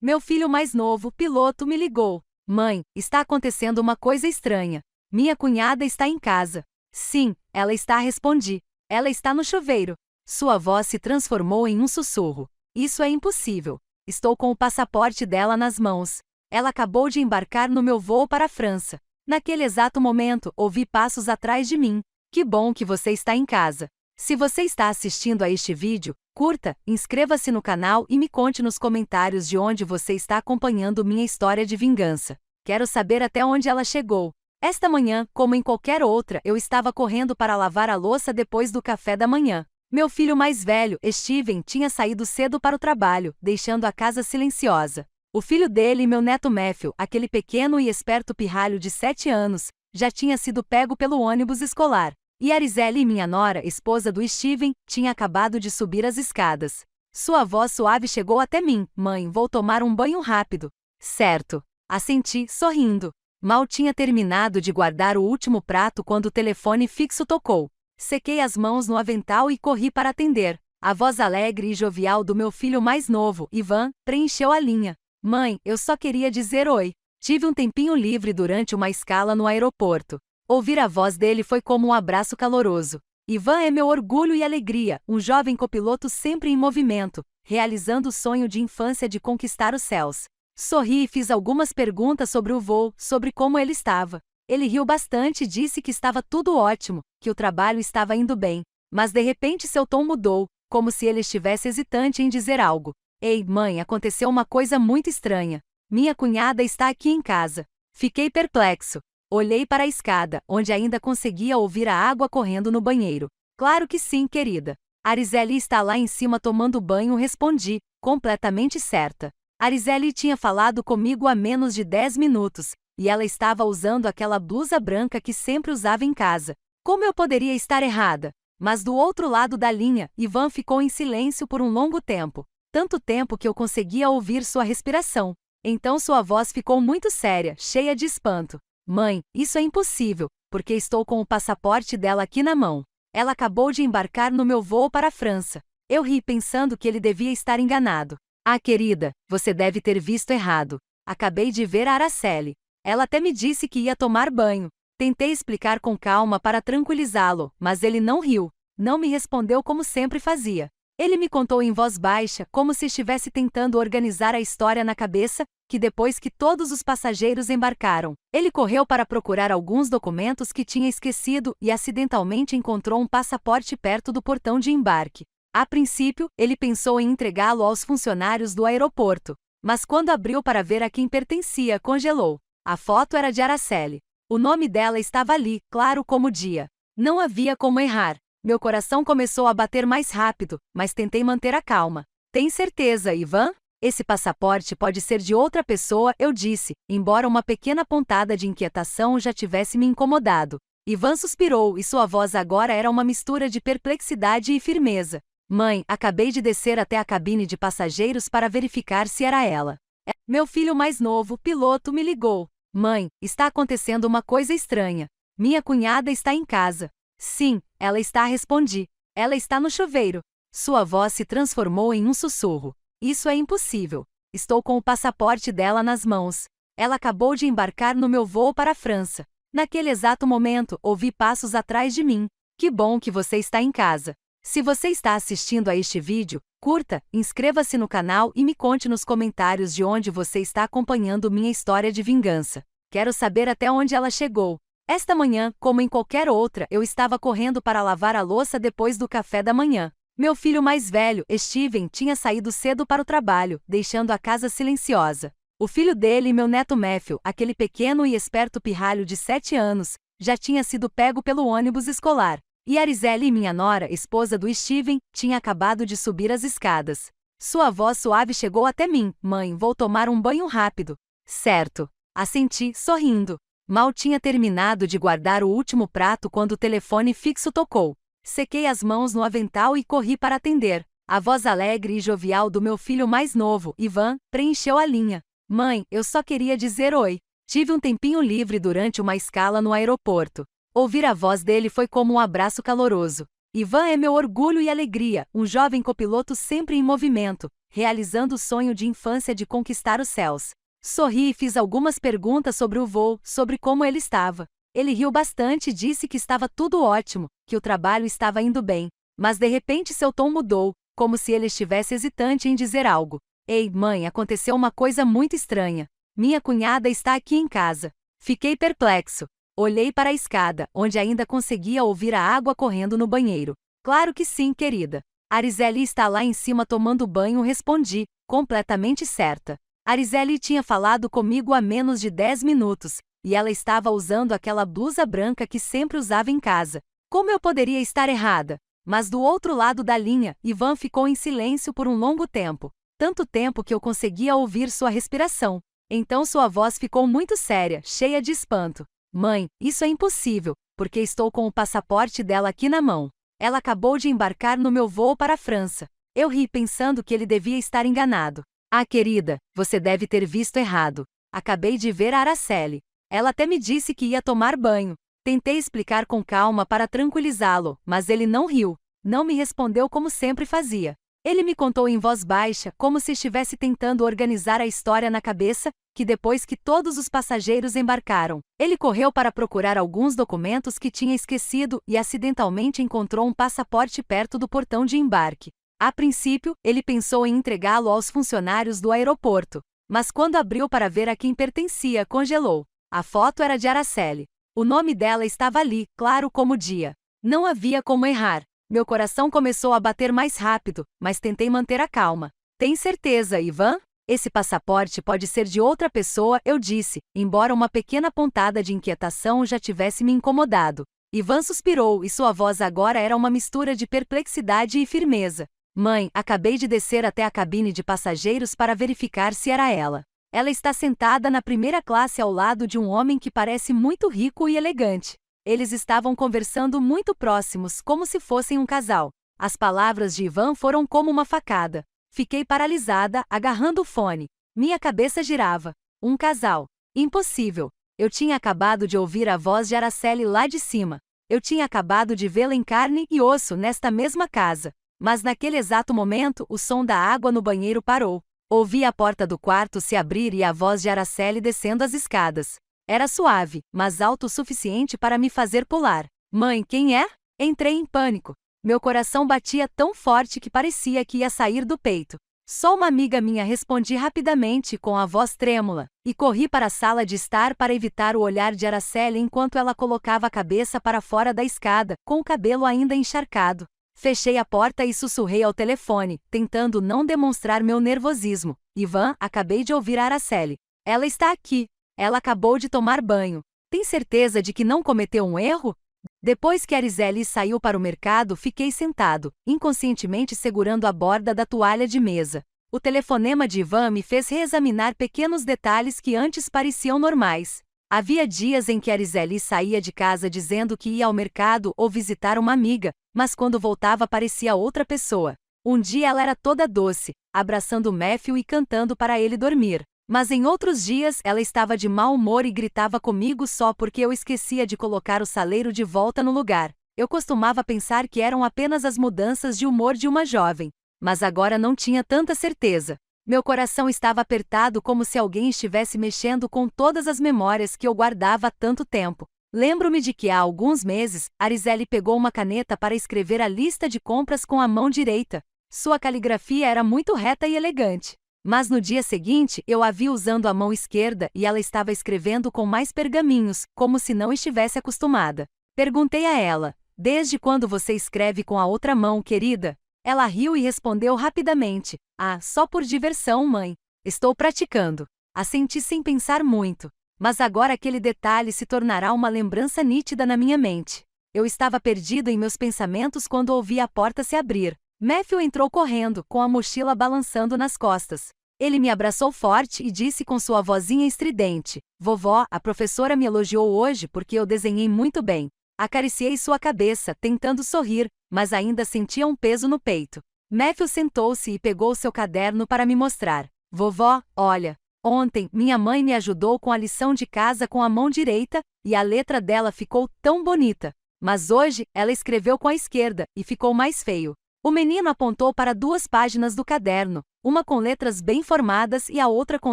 Meu filho mais novo, piloto, me ligou. Mãe, está acontecendo uma coisa estranha. Minha cunhada está em casa. Sim, ela está, respondi. Ela está no chuveiro. Sua voz se transformou em um sussurro. Isso é impossível. Estou com o passaporte dela nas mãos. Ela acabou de embarcar no meu voo para a França. Naquele exato momento, ouvi passos atrás de mim. Que bom que você está em casa. Se você está assistindo a este vídeo, curta, inscreva-se no canal e me conte nos comentários de onde você está acompanhando minha história de vingança. Quero saber até onde ela chegou. Esta manhã, como em qualquer outra, eu estava correndo para lavar a louça depois do café da manhã. Meu filho mais velho, Steven, tinha saído cedo para o trabalho, deixando a casa silenciosa. O filho dele, meu neto Matthew, aquele pequeno e esperto pirralho de 7 anos, já tinha sido pego pelo ônibus escolar. E Arizele, minha nora, esposa do Steven, tinha acabado de subir as escadas. Sua voz suave chegou até mim. Mãe, vou tomar um banho rápido. Certo. Assenti, sorrindo. Mal tinha terminado de guardar o último prato quando o telefone fixo tocou. Sequei as mãos no avental e corri para atender. A voz alegre e jovial do meu filho mais novo, Ivan, preencheu a linha. Mãe, eu só queria dizer oi. Tive um tempinho livre durante uma escala no aeroporto. Ouvir a voz dele foi como um abraço caloroso. Ivan é meu orgulho e alegria, um jovem copiloto sempre em movimento, realizando o sonho de infância de conquistar os céus. Sorri e fiz algumas perguntas sobre o voo, sobre como ele estava. Ele riu bastante e disse que estava tudo ótimo, que o trabalho estava indo bem. Mas de repente seu tom mudou, como se ele estivesse hesitante em dizer algo. Ei, mãe, aconteceu uma coisa muito estranha. Minha cunhada está aqui em casa. Fiquei perplexo. Olhei para a escada, onde ainda conseguia ouvir a água correndo no banheiro. Claro que sim, querida. Arizele está lá em cima tomando banho, respondi, completamente certa. Arizele tinha falado comigo há menos de 10 minutos, e ela estava usando aquela blusa branca que sempre usava em casa. Como eu poderia estar errada? Mas do outro lado da linha, Ivan ficou em silêncio por um longo tempo. Tanto tempo que eu conseguia ouvir sua respiração. Então sua voz ficou muito séria, cheia de espanto. Mãe, isso é impossível, porque estou com o passaporte dela aqui na mão. Ela acabou de embarcar no meu voo para a França. Eu ri pensando que ele devia estar enganado. Ah, querida, você deve ter visto errado. Acabei de ver a Araceli. Ela até me disse que ia tomar banho. Tentei explicar com calma para tranquilizá-lo, mas ele não riu. Não me respondeu como sempre fazia. Ele me contou em voz baixa, como se estivesse tentando organizar a história na cabeça, que depois que todos os passageiros embarcaram, ele correu para procurar alguns documentos que tinha esquecido e acidentalmente encontrou um passaporte perto do portão de embarque. A princípio, ele pensou em entregá-lo aos funcionários do aeroporto, mas quando abriu para ver a quem pertencia, congelou. A foto era de Araceli. O nome dela estava ali, claro como o dia. Não havia como errar. Meu coração começou a bater mais rápido, mas tentei manter a calma. Tem certeza, Ivan? Esse passaporte pode ser de outra pessoa, eu disse, embora uma pequena pontada de inquietação já tivesse me incomodado. Ivan suspirou e sua voz agora era uma mistura de perplexidade e firmeza. Mãe, acabei de descer até a cabine de passageiros para verificar se era ela. Meu filho mais novo, piloto, me ligou. Mãe, está acontecendo uma coisa estranha. Minha cunhada está em casa. Sim, ela está, respondi. Ela está no chuveiro. Sua voz se transformou em um sussurro. Isso é impossível. Estou com o passaporte dela nas mãos. Ela acabou de embarcar no meu voo para a França. Naquele exato momento, ouvi passos atrás de mim. Que bom que você está em casa. Se você está assistindo a este vídeo, curta, inscreva-se no canal e me conte nos comentários de onde você está acompanhando minha história de vingança. Quero saber até onde ela chegou. Esta manhã, como em qualquer outra, eu estava correndo para lavar a louça depois do café da manhã. Meu filho mais velho, Steven, tinha saído cedo para o trabalho, deixando a casa silenciosa. O filho dele, meu neto Matthew, aquele pequeno e esperto pirralho de 7 anos, já tinha sido pego pelo ônibus escolar. E Arizele, minha nora, esposa do Steven, tinha acabado de subir as escadas. Sua voz suave chegou até mim. Mãe, vou tomar um banho rápido. Certo. Assenti, sorrindo. Mal tinha terminado de guardar o último prato quando o telefone fixo tocou. Sequei as mãos no avental e corri para atender. A voz alegre e jovial do meu filho mais novo, Ivan, preencheu a linha. Mãe, eu só queria dizer oi. Tive um tempinho livre durante uma escala no aeroporto. Ouvir a voz dele foi como um abraço caloroso. Ivan é meu orgulho e alegria, um jovem copiloto sempre em movimento, realizando o sonho de infância de conquistar os céus. Sorri e fiz algumas perguntas sobre o voo, sobre como ele estava. Ele riu bastante e disse que estava tudo ótimo, que o trabalho estava indo bem. Mas de repente seu tom mudou, como se ele estivesse hesitante em dizer algo. Ei, mãe, aconteceu uma coisa muito estranha. Minha cunhada está aqui em casa. Fiquei perplexo. Olhei para a escada, onde ainda conseguia ouvir a água correndo no banheiro. Claro que sim, querida. Arizeli está lá em cima tomando banho, respondi, completamente certa. Arizeli tinha falado comigo há menos de 10 minutos, e ela estava usando aquela blusa branca que sempre usava em casa. Como eu poderia estar errada? Mas do outro lado da linha, Ivan ficou em silêncio por um longo tempo. Tanto tempo que eu conseguia ouvir sua respiração. Então sua voz ficou muito séria, cheia de espanto. Mãe, isso é impossível, porque estou com o passaporte dela aqui na mão. Ela acabou de embarcar no meu voo para a França. Eu ri pensando que ele devia estar enganado. Ah, querida, você deve ter visto errado. Acabei de ver a Araceli. Ela até me disse que ia tomar banho. Tentei explicar com calma para tranquilizá-lo, mas ele não riu. Não me respondeu como sempre fazia. Ele me contou em voz baixa, como se estivesse tentando organizar a história na cabeça, que depois que todos os passageiros embarcaram, ele correu para procurar alguns documentos que tinha esquecido e acidentalmente encontrou um passaporte perto do portão de embarque. A princípio, ele pensou em entregá-lo aos funcionários do aeroporto, mas quando abriu para ver a quem pertencia, congelou. A foto era de Araceli. O nome dela estava ali, claro como o dia. Não havia como errar. Meu coração começou a bater mais rápido, mas tentei manter a calma. Tem certeza, Ivan? Esse passaporte pode ser de outra pessoa, eu disse, embora uma pequena pontada de inquietação já tivesse me incomodado. Ivan suspirou e sua voz agora era uma mistura de perplexidade e firmeza. Mãe, acabei de descer até a cabine de passageiros para verificar se era ela. Ela está sentada na primeira classe ao lado de um homem que parece muito rico e elegante. Eles estavam conversando muito próximos, como se fossem um casal. As palavras de Ivan foram como uma facada. Fiquei paralisada, agarrando o fone. Minha cabeça girava. Um casal. Impossível. Eu tinha acabado de ouvir a voz de Araceli lá de cima. Eu tinha acabado de vê-la em carne e osso nesta mesma casa. Mas naquele exato momento, o som da água no banheiro parou. Ouvi a porta do quarto se abrir e a voz de Araceli descendo as escadas. Era suave, mas alto o suficiente para me fazer pular. Mãe, quem é? Entrei em pânico. Meu coração batia tão forte que parecia que ia sair do peito. Só uma amiga minha, respondi rapidamente com a voz trêmula, e corri para a sala de estar para evitar o olhar de Araceli enquanto ela colocava a cabeça para fora da escada, com o cabelo ainda encharcado. Fechei a porta e sussurrei ao telefone, tentando não demonstrar meu nervosismo. Ivan, acabei de ouvir a Araceli. Ela está aqui. Ela acabou de tomar banho. Tem certeza de que não cometeu um erro? Depois que Arizeli saiu para o mercado, fiquei sentado, inconscientemente segurando a borda da toalha de mesa. O telefonema de Ivan me fez reexaminar pequenos detalhes que antes pareciam normais. Havia dias em que Arizeli saía de casa dizendo que ia ao mercado ou visitar uma amiga, mas quando voltava parecia outra pessoa. Um dia ela era toda doce, abraçando Matthew e cantando para ele dormir. Mas em outros dias ela estava de mau humor e gritava comigo só porque eu esquecia de colocar o saleiro de volta no lugar. Eu costumava pensar que eram apenas as mudanças de humor de uma jovem, mas agora não tinha tanta certeza. Meu coração estava apertado como se alguém estivesse mexendo com todas as memórias que eu guardava há tanto tempo. Lembro-me de que há alguns meses, Arizeli pegou uma caneta para escrever a lista de compras com a mão direita. Sua caligrafia era muito reta e elegante. Mas no dia seguinte, eu a vi usando a mão esquerda e ela estava escrevendo com mais pergaminhos, como se não estivesse acostumada. Perguntei a ela, desde quando você escreve com a outra mão, querida? Ela riu e respondeu rapidamente, só por diversão, mãe. Estou praticando. Assenti sem pensar muito. Mas agora aquele detalhe se tornará uma lembrança nítida na minha mente. Eu estava perdido em meus pensamentos quando ouvi a porta se abrir. Matthew entrou correndo, com a mochila balançando nas costas. Ele me abraçou forte e disse com sua vozinha estridente, Vovó, a professora me elogiou hoje porque eu desenhei muito bem. Acariciei sua cabeça, tentando sorrir, mas ainda sentia um peso no peito. Matthew sentou-se e pegou seu caderno para me mostrar. Vovó, olha, ontem, minha mãe me ajudou com a lição de casa com a mão direita, e a letra dela ficou tão bonita. Mas hoje, ela escreveu com a esquerda, e ficou mais feio. O menino apontou para 2 páginas do caderno, uma com letras bem formadas e a outra com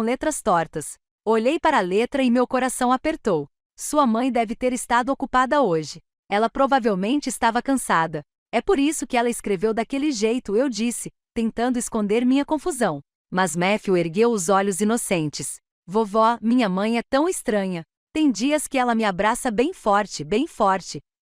letras tortas. Olhei para a letra e meu coração apertou. Sua mãe deve ter estado ocupada hoje. Ela provavelmente estava cansada. É por isso que ela escreveu daquele jeito, eu disse, tentando esconder minha confusão. Mas Matthew ergueu os olhos inocentes. Vovó, minha mãe é tão estranha. Tem dias que ela me abraça bem forte,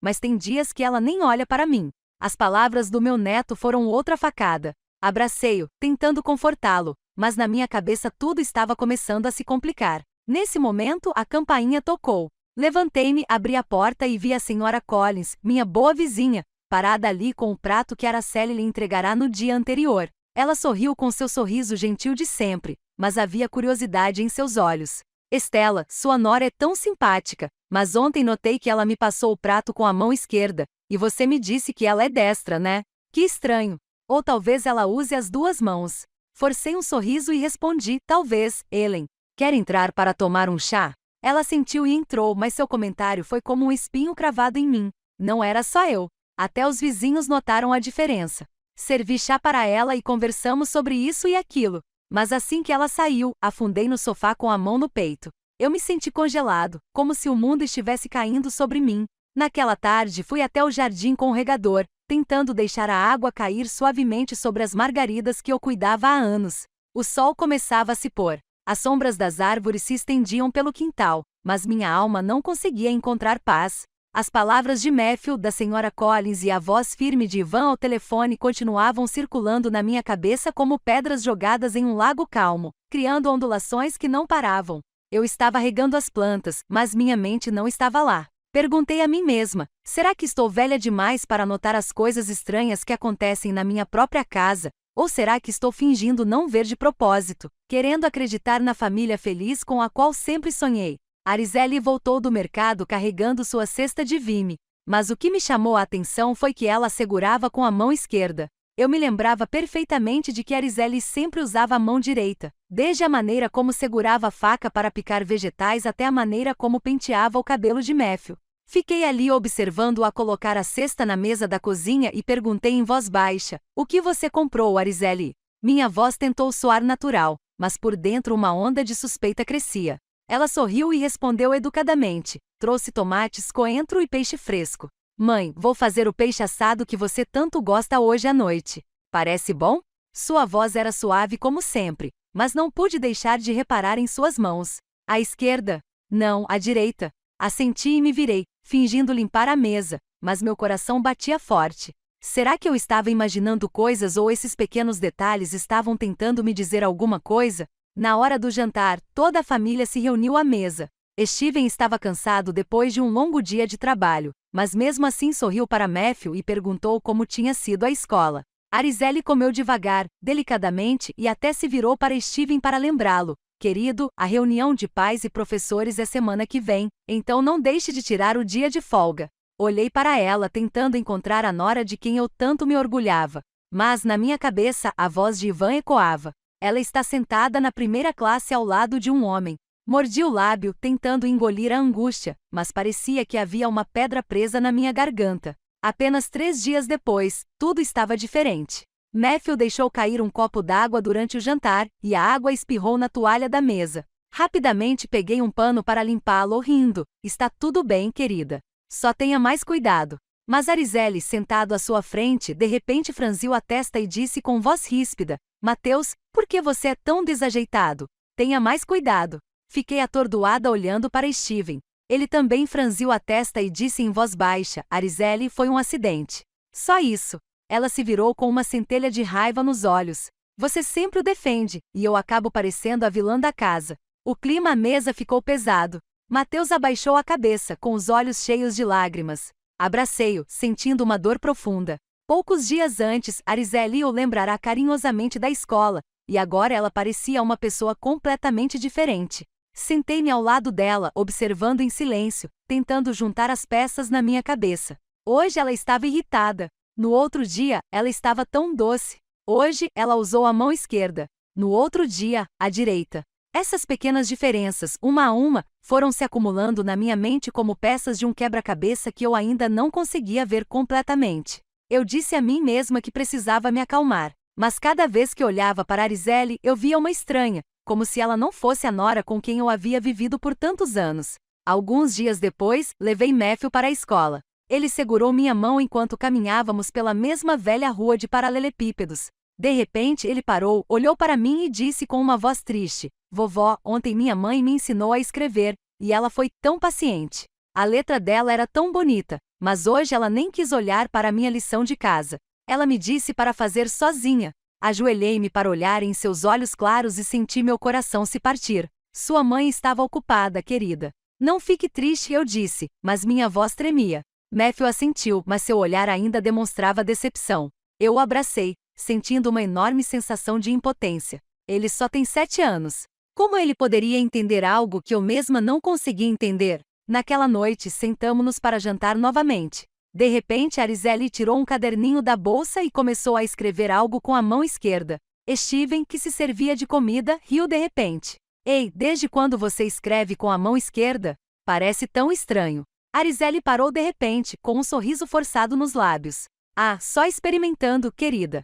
mas tem dias que ela nem olha para mim. As palavras do meu neto foram outra facada. Abracei-o, tentando confortá-lo, mas na minha cabeça tudo estava começando a se complicar. Nesse momento, a campainha tocou. Levantei-me, abri a porta e vi a senhora Collins, minha boa vizinha, parada ali com o prato que Araceli lhe entregará no dia anterior. Ela sorriu com seu sorriso gentil de sempre, mas havia curiosidade em seus olhos. Estela, sua nora é tão simpática, mas ontem notei que ela me passou o prato com a mão esquerda, e você me disse que ela é destra, né? Que estranho. Ou talvez ela use as 2 mãos. Forcei um sorriso e respondi, talvez, Ellen. Quer entrar para tomar um chá? Ela sentiu e entrou, mas seu comentário foi como um espinho cravado em mim. Não era só eu. Até os vizinhos notaram a diferença. Servi chá para ela e conversamos sobre isso e aquilo. Mas assim que ela saiu, afundei no sofá com a mão no peito. Eu me senti congelado, como se o mundo estivesse caindo sobre mim. Naquela tarde fui até o jardim com o regador, tentando deixar a água cair suavemente sobre as margaridas que eu cuidava há anos. O sol começava a se pôr. As sombras das árvores se estendiam pelo quintal, mas minha alma não conseguia encontrar paz. As palavras de Matthew, da senhora Collins e a voz firme de Ivan ao telefone continuavam circulando na minha cabeça como pedras jogadas em um lago calmo, criando ondulações que não paravam. Eu estava regando as plantas, mas minha mente não estava lá. Perguntei a mim mesma, será que estou velha demais para notar as coisas estranhas que acontecem na minha própria casa? Ou será que estou fingindo não ver de propósito, querendo acreditar na família feliz com a qual sempre sonhei? Araceli voltou do mercado carregando sua cesta de vime, mas o que me chamou a atenção foi que ela segurava com a mão esquerda. Eu me lembrava perfeitamente de que Araceli sempre usava a mão direita, desde a maneira como segurava a faca para picar vegetais até a maneira como penteava o cabelo de Matthew. Fiquei ali observando-a colocar a cesta na mesa da cozinha e perguntei em voz baixa, o que você comprou, Araceli? Minha voz tentou soar natural, mas por dentro uma onda de suspeita crescia. Ela sorriu e respondeu educadamente, trouxe tomates, coentro e peixe fresco. Mãe, vou fazer o peixe assado que você tanto gosta hoje à noite. Parece bom? Sua voz era suave como sempre, mas não pude deixar de reparar em suas mãos. À esquerda? Não, à direita. Assenti e me virei, fingindo limpar a mesa, mas meu coração batia forte. Será que eu estava imaginando coisas ou esses pequenos detalhes estavam tentando me dizer alguma coisa? Na hora do jantar, toda a família se reuniu à mesa. Steven estava cansado depois de um longo dia de trabalho, mas mesmo assim sorriu para Matthew e perguntou como tinha sido a escola. Araceli comeu devagar, delicadamente e até se virou para Steven para lembrá-lo. Querido, a reunião de pais e professores é semana que vem, então não deixe de tirar o dia de folga. Olhei para ela tentando encontrar a nora de quem eu tanto me orgulhava. Mas na minha cabeça a voz de Ivan ecoava. Ela está sentada na primeira classe ao lado de um homem. Mordi o lábio, tentando engolir a angústia, mas parecia que havia uma pedra presa na minha garganta. Apenas 3 dias depois, tudo estava diferente. Matthew deixou cair um copo d'água durante o jantar, e a água espirrou na toalha da mesa. Rapidamente peguei um pano para limpá-lo, rindo. Está tudo bem, querida. Só tenha mais cuidado. Mas Araceli, sentado à sua frente, de repente franziu a testa e disse com voz ríspida, Mateus, por que você é tão desajeitado? Tenha mais cuidado. Fiquei atordoada olhando para Steven. Ele também franziu a testa e disse em voz baixa, Araceli, foi um acidente. Só isso. Ela se virou com uma centelha de raiva nos olhos. Você sempre o defende, e eu acabo parecendo a vilã da casa. O clima à mesa ficou pesado. Mateus abaixou a cabeça, com os olhos cheios de lágrimas. Abracei-o, sentindo uma dor profunda. Poucos dias antes, Araceli o lembrará carinhosamente da escola, e agora ela parecia uma pessoa completamente diferente. Sentei-me ao lado dela, observando em silêncio, tentando juntar as peças na minha cabeça. Hoje ela estava irritada. No outro dia, ela estava tão doce. Hoje, ela usou a mão esquerda. No outro dia, a direita. Essas pequenas diferenças, uma a uma, foram se acumulando na minha mente como peças de um quebra-cabeça que eu ainda não conseguia ver completamente. Eu disse a mim mesma que precisava me acalmar, mas cada vez que olhava para Arizelle, eu via uma estranha, como se ela não fosse a nora com quem eu havia vivido por tantos anos. Alguns dias depois, levei Matthew para a escola. Ele segurou minha mão enquanto caminhávamos pela mesma velha rua de paralelepípedos. De repente ele parou, olhou para mim e disse com uma voz triste: "Vovó, ontem minha mãe me ensinou a escrever, e ela foi tão paciente. A letra dela era tão bonita, mas hoje ela nem quis olhar para a minha lição de casa. Ela me disse para fazer sozinha." Ajoelhei-me para olhar em seus olhos claros e senti meu coração se partir. "Sua mãe estava ocupada, querida." "Não fique triste", eu disse, mas minha voz tremia. Matthew assentiu, mas seu olhar ainda demonstrava decepção. Eu o abracei, sentindo uma enorme sensação de impotência. Ele só tem 7 anos. Como ele poderia entender algo que eu mesma não conseguia entender? Naquela noite, sentamo-nos para jantar novamente. De repente, Arizelle tirou um caderninho da bolsa e começou a escrever algo com a mão esquerda. Steven, que se servia de comida, riu de repente. "Ei, desde quando você escreve com a mão esquerda? Parece tão estranho." Arizelle parou de repente, com um sorriso forçado nos lábios. "Ah, só experimentando, querida."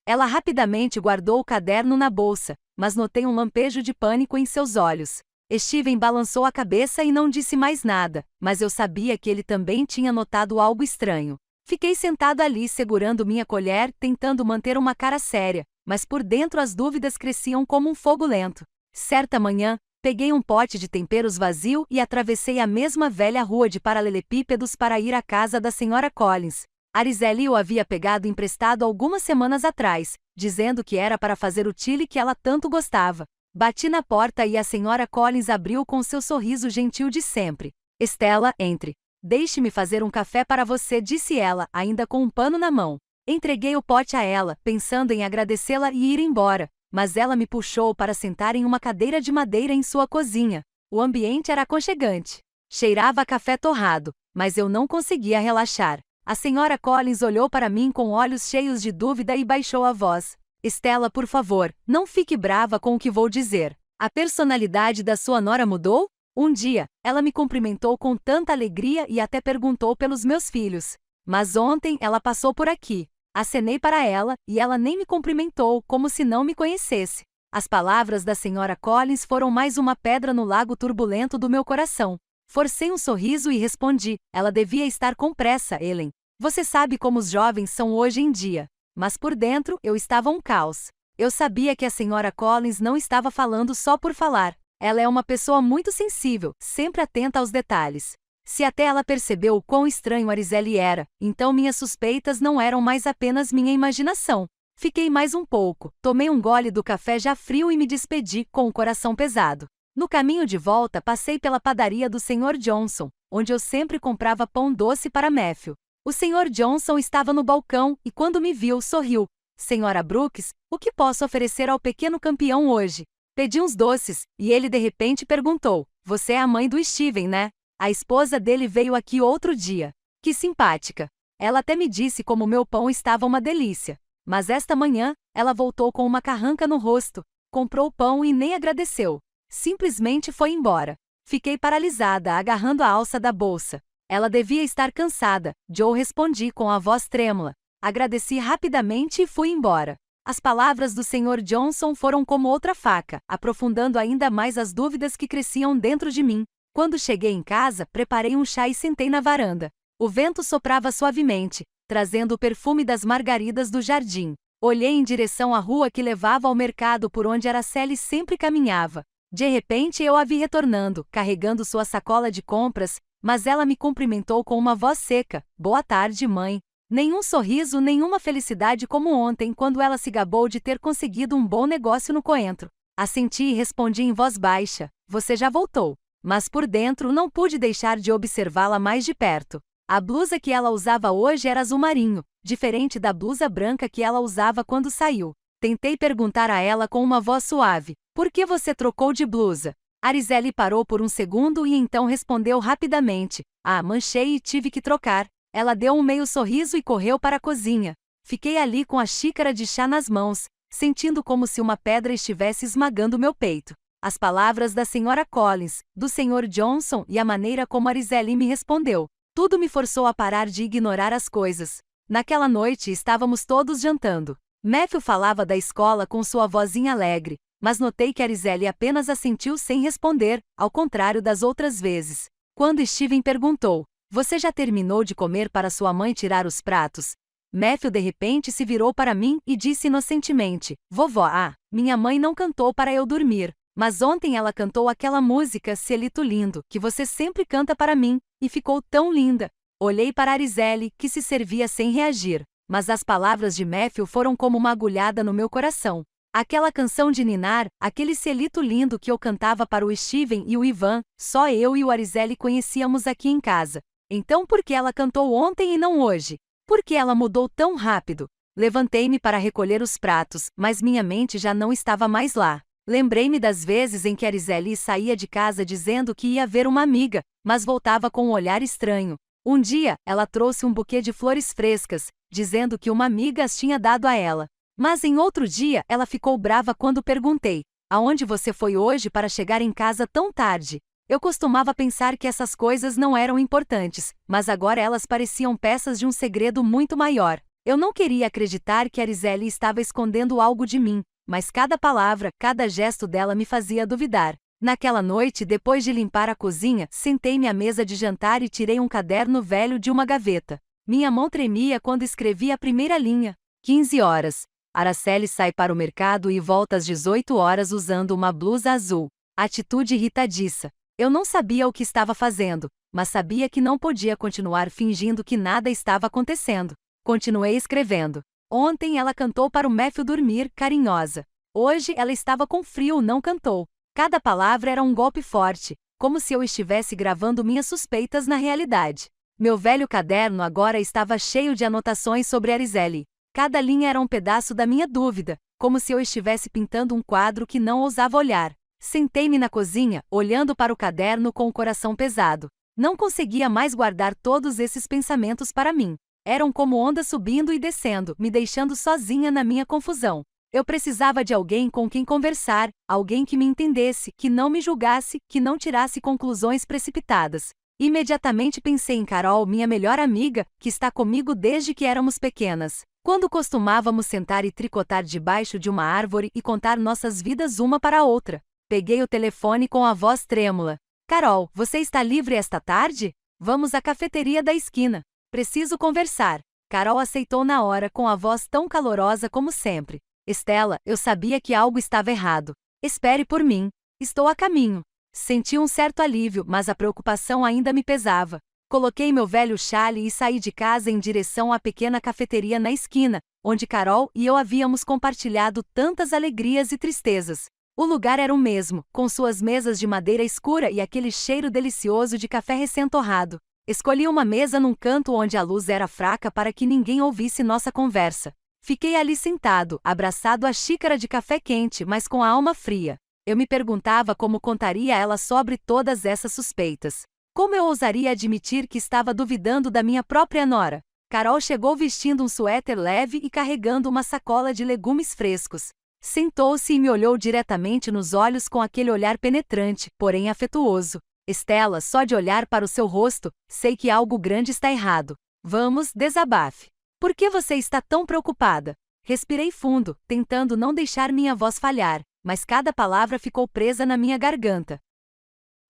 Ela rapidamente guardou o caderno na bolsa, mas notei um lampejo de pânico em seus olhos. Steven balançou a cabeça e não disse mais nada, mas eu sabia que ele também tinha notado algo estranho. Fiquei sentado ali segurando minha colher, tentando manter uma cara séria, mas por dentro as dúvidas cresciam como um fogo lento. Certa manhã, peguei um pote de temperos vazio e atravessei a mesma velha rua de paralelepípedos para ir à casa da Sra. Collins. Arizelle o havia pegado emprestado algumas semanas atrás, dizendo que era para fazer o chili que ela tanto gostava. Bati na porta e a Sra. Collins abriu com seu sorriso gentil de sempre. "Estela, entre. Deixe-me fazer um café para você", disse ela, ainda com um pano na mão. Entreguei o pote a ela, pensando em agradecê-la e ir embora, mas ela me puxou para sentar em uma cadeira de madeira em sua cozinha. O ambiente era aconchegante. Cheirava a café torrado, mas eu não conseguia relaxar. A Sra. Collins olhou para mim com olhos cheios de dúvida e baixou a voz. "Estela, por favor, não fique brava com o que vou dizer. A personalidade da sua nora mudou? Um dia, ela me cumprimentou com tanta alegria e até perguntou pelos meus filhos. Mas ontem ela passou por aqui. Acenei para ela, e ela nem me cumprimentou, como se não me conhecesse." As palavras da Sra. Collins foram mais uma pedra no lago turbulento do meu coração. Forcei um sorriso e respondi: "Ela devia estar com pressa, Ellen. Você sabe como os jovens são hoje em dia." Mas por dentro, eu estava um caos. Eu sabia que a Sra. Collins não estava falando só por falar. Ela é uma pessoa muito sensível, sempre atenta aos detalhes. Se até ela percebeu o quão estranho Arizelle era, então minhas suspeitas não eram mais apenas minha imaginação. Fiquei mais um pouco, tomei um gole do café já frio e me despedi, com o coração pesado. No caminho de volta, passei pela padaria do Sr. Johnson, onde eu sempre comprava pão doce para Matthew. O Sr. Johnson estava no balcão e, quando me viu, sorriu. "Senhora Brooks, o que posso oferecer ao pequeno campeão hoje?" Pedi uns doces, e ele de repente perguntou: "Você é a mãe do Steven, né? A esposa dele veio aqui outro dia. Que simpática." Ela até me disse como meu pão estava uma delícia. Mas esta manhã, ela voltou com uma carranca no rosto, comprou o pão e nem agradeceu. Simplesmente foi embora. Fiquei paralisada, agarrando a alça da bolsa. "Ela devia estar cansada", Joe respondi com a voz trêmula. Agradeci rapidamente e fui embora. As palavras do Sr. Johnson foram como outra faca, aprofundando ainda mais as dúvidas que cresciam dentro de mim. Quando cheguei em casa, preparei um chá e sentei na varanda. O vento soprava suavemente, trazendo o perfume das margaridas do jardim. Olhei em direção à rua que levava ao mercado por onde Araceli sempre caminhava. De repente eu a vi retornando, carregando sua sacola de compras, mas ela me cumprimentou com uma voz seca: "Boa tarde, mãe." Nenhum sorriso, nenhuma felicidade como ontem, quando ela se gabou de ter conseguido um bom negócio no Coentro. Assenti e respondi em voz baixa: "Você já voltou." Mas por dentro não pude deixar de observá-la mais de perto. A blusa que ela usava hoje era azul marinho, diferente da blusa branca que ela usava quando saiu. Tentei perguntar a ela com uma voz suave: "Por que você trocou de blusa?" Arizelle parou por um segundo e então respondeu rapidamente: "Ah, manchei e tive que trocar." Ela deu um meio sorriso e correu para a cozinha. Fiquei ali com a xícara de chá nas mãos, sentindo como se uma pedra estivesse esmagando meu peito. as palavras da Sra. Collins, do Sr. Johnson e a maneira como Arizeli me respondeu. Tudo me forçou a parar de ignorar as coisas. Naquela noite estávamos todos jantando. Matthew falava da escola com sua vozinha alegre, mas notei que Arizeli apenas assentiu sem responder, ao contrário das outras vezes. Quando Steven perguntou, "Você já terminou de comer para sua mãe tirar os pratos?" Matthew de repente se virou para mim e disse inocentemente, "Vovó, minha mãe não cantou para eu dormir, mas ontem ela cantou aquela música Cielito Lindo, que você sempre canta para mim, e ficou tão linda." Olhei para Arizeli, que se servia sem reagir, mas as palavras de Matthew foram como uma agulhada no meu coração. Aquela canção de ninar, aquele Cielito Lindo que eu cantava para o Steven e o Ivan, só eu e o Arizeli conhecíamos aqui em casa. Então por que ela cantou ontem e não hoje? Por que ela mudou tão rápido? Levantei-me para recolher os pratos, mas minha mente já não estava mais lá. Lembrei-me das vezes em que Arizeli saía de casa dizendo que ia ver uma amiga, mas voltava com um olhar estranho. Um dia, ela trouxe um buquê de flores frescas, dizendo que uma amiga as tinha dado a ela. Mas em outro dia, ela ficou brava quando perguntei, "Aonde você foi hoje para chegar em casa tão tarde?" Eu costumava pensar que essas coisas não eram importantes, mas agora elas pareciam peças de um segredo muito maior. Eu não queria acreditar que Arizeli estava escondendo algo de mim, mas cada palavra, cada gesto dela me fazia duvidar. Naquela noite, depois de limpar a cozinha, sentei-me à mesa de jantar e tirei um caderno velho de uma gaveta. Minha mão tremia quando escrevi a primeira linha. 15 horas. Araceli sai para o mercado e volta às 18 horas usando uma blusa azul. Atitude irritadiça. Eu não sabia o que estava fazendo, mas sabia que não podia continuar fingindo que nada estava acontecendo. Continuei escrevendo. Ontem ela cantou para o Matthew dormir, carinhosa. Hoje ela estava com frio, não cantou. Cada palavra era um golpe forte, como se eu estivesse gravando minhas suspeitas na realidade. Meu velho caderno agora estava cheio de anotações sobre Arizeli. Cada linha era um pedaço da minha dúvida, como se eu estivesse pintando um quadro que não ousava olhar. Sentei-me na cozinha, olhando para o caderno com o coração pesado. Não conseguia mais guardar todos esses pensamentos para mim. Eram como ondas subindo e descendo, me deixando sozinha na minha confusão. Eu precisava de alguém com quem conversar, alguém que me entendesse, que não me julgasse, que não tirasse conclusões precipitadas. Imediatamente pensei em Carol, minha melhor amiga, que está comigo desde que éramos pequenas. Quando costumávamos sentar e tricotar debaixo de uma árvore e contar nossas vidas uma para a outra. Peguei o telefone com a voz trêmula. "Carol, você está livre esta tarde? Vamos à cafeteria da esquina. Preciso conversar." Carol aceitou na hora com a voz tão calorosa como sempre. "Estela, eu sabia que algo estava errado. Espere por mim. Estou a caminho." Senti um certo alívio, mas a preocupação ainda me pesava. Coloquei meu velho chale e saí de casa em direção à pequena cafeteria na esquina, onde Carol e eu havíamos compartilhado tantas alegrias e tristezas. O lugar era o mesmo, com suas mesas de madeira escura e aquele cheiro delicioso de café recém-torrado. Escolhi uma mesa num canto onde a luz era fraca para que ninguém ouvisse nossa conversa. Fiquei ali sentado, abraçado à xícara de café quente, mas com a alma fria. Eu me perguntava como contaria a ela sobre todas essas suspeitas. Como eu ousaria admitir que estava duvidando da minha própria nora? Carol chegou vestindo um suéter leve e carregando uma sacola de legumes frescos. Sentou-se e me olhou diretamente nos olhos com aquele olhar penetrante, porém afetuoso. "Estela, só de olhar para o seu rosto, sei que algo grande está errado. Vamos, desabafe. Por que você está tão preocupada?" Respirei fundo, tentando não deixar minha voz falhar, mas cada palavra ficou presa na minha garganta.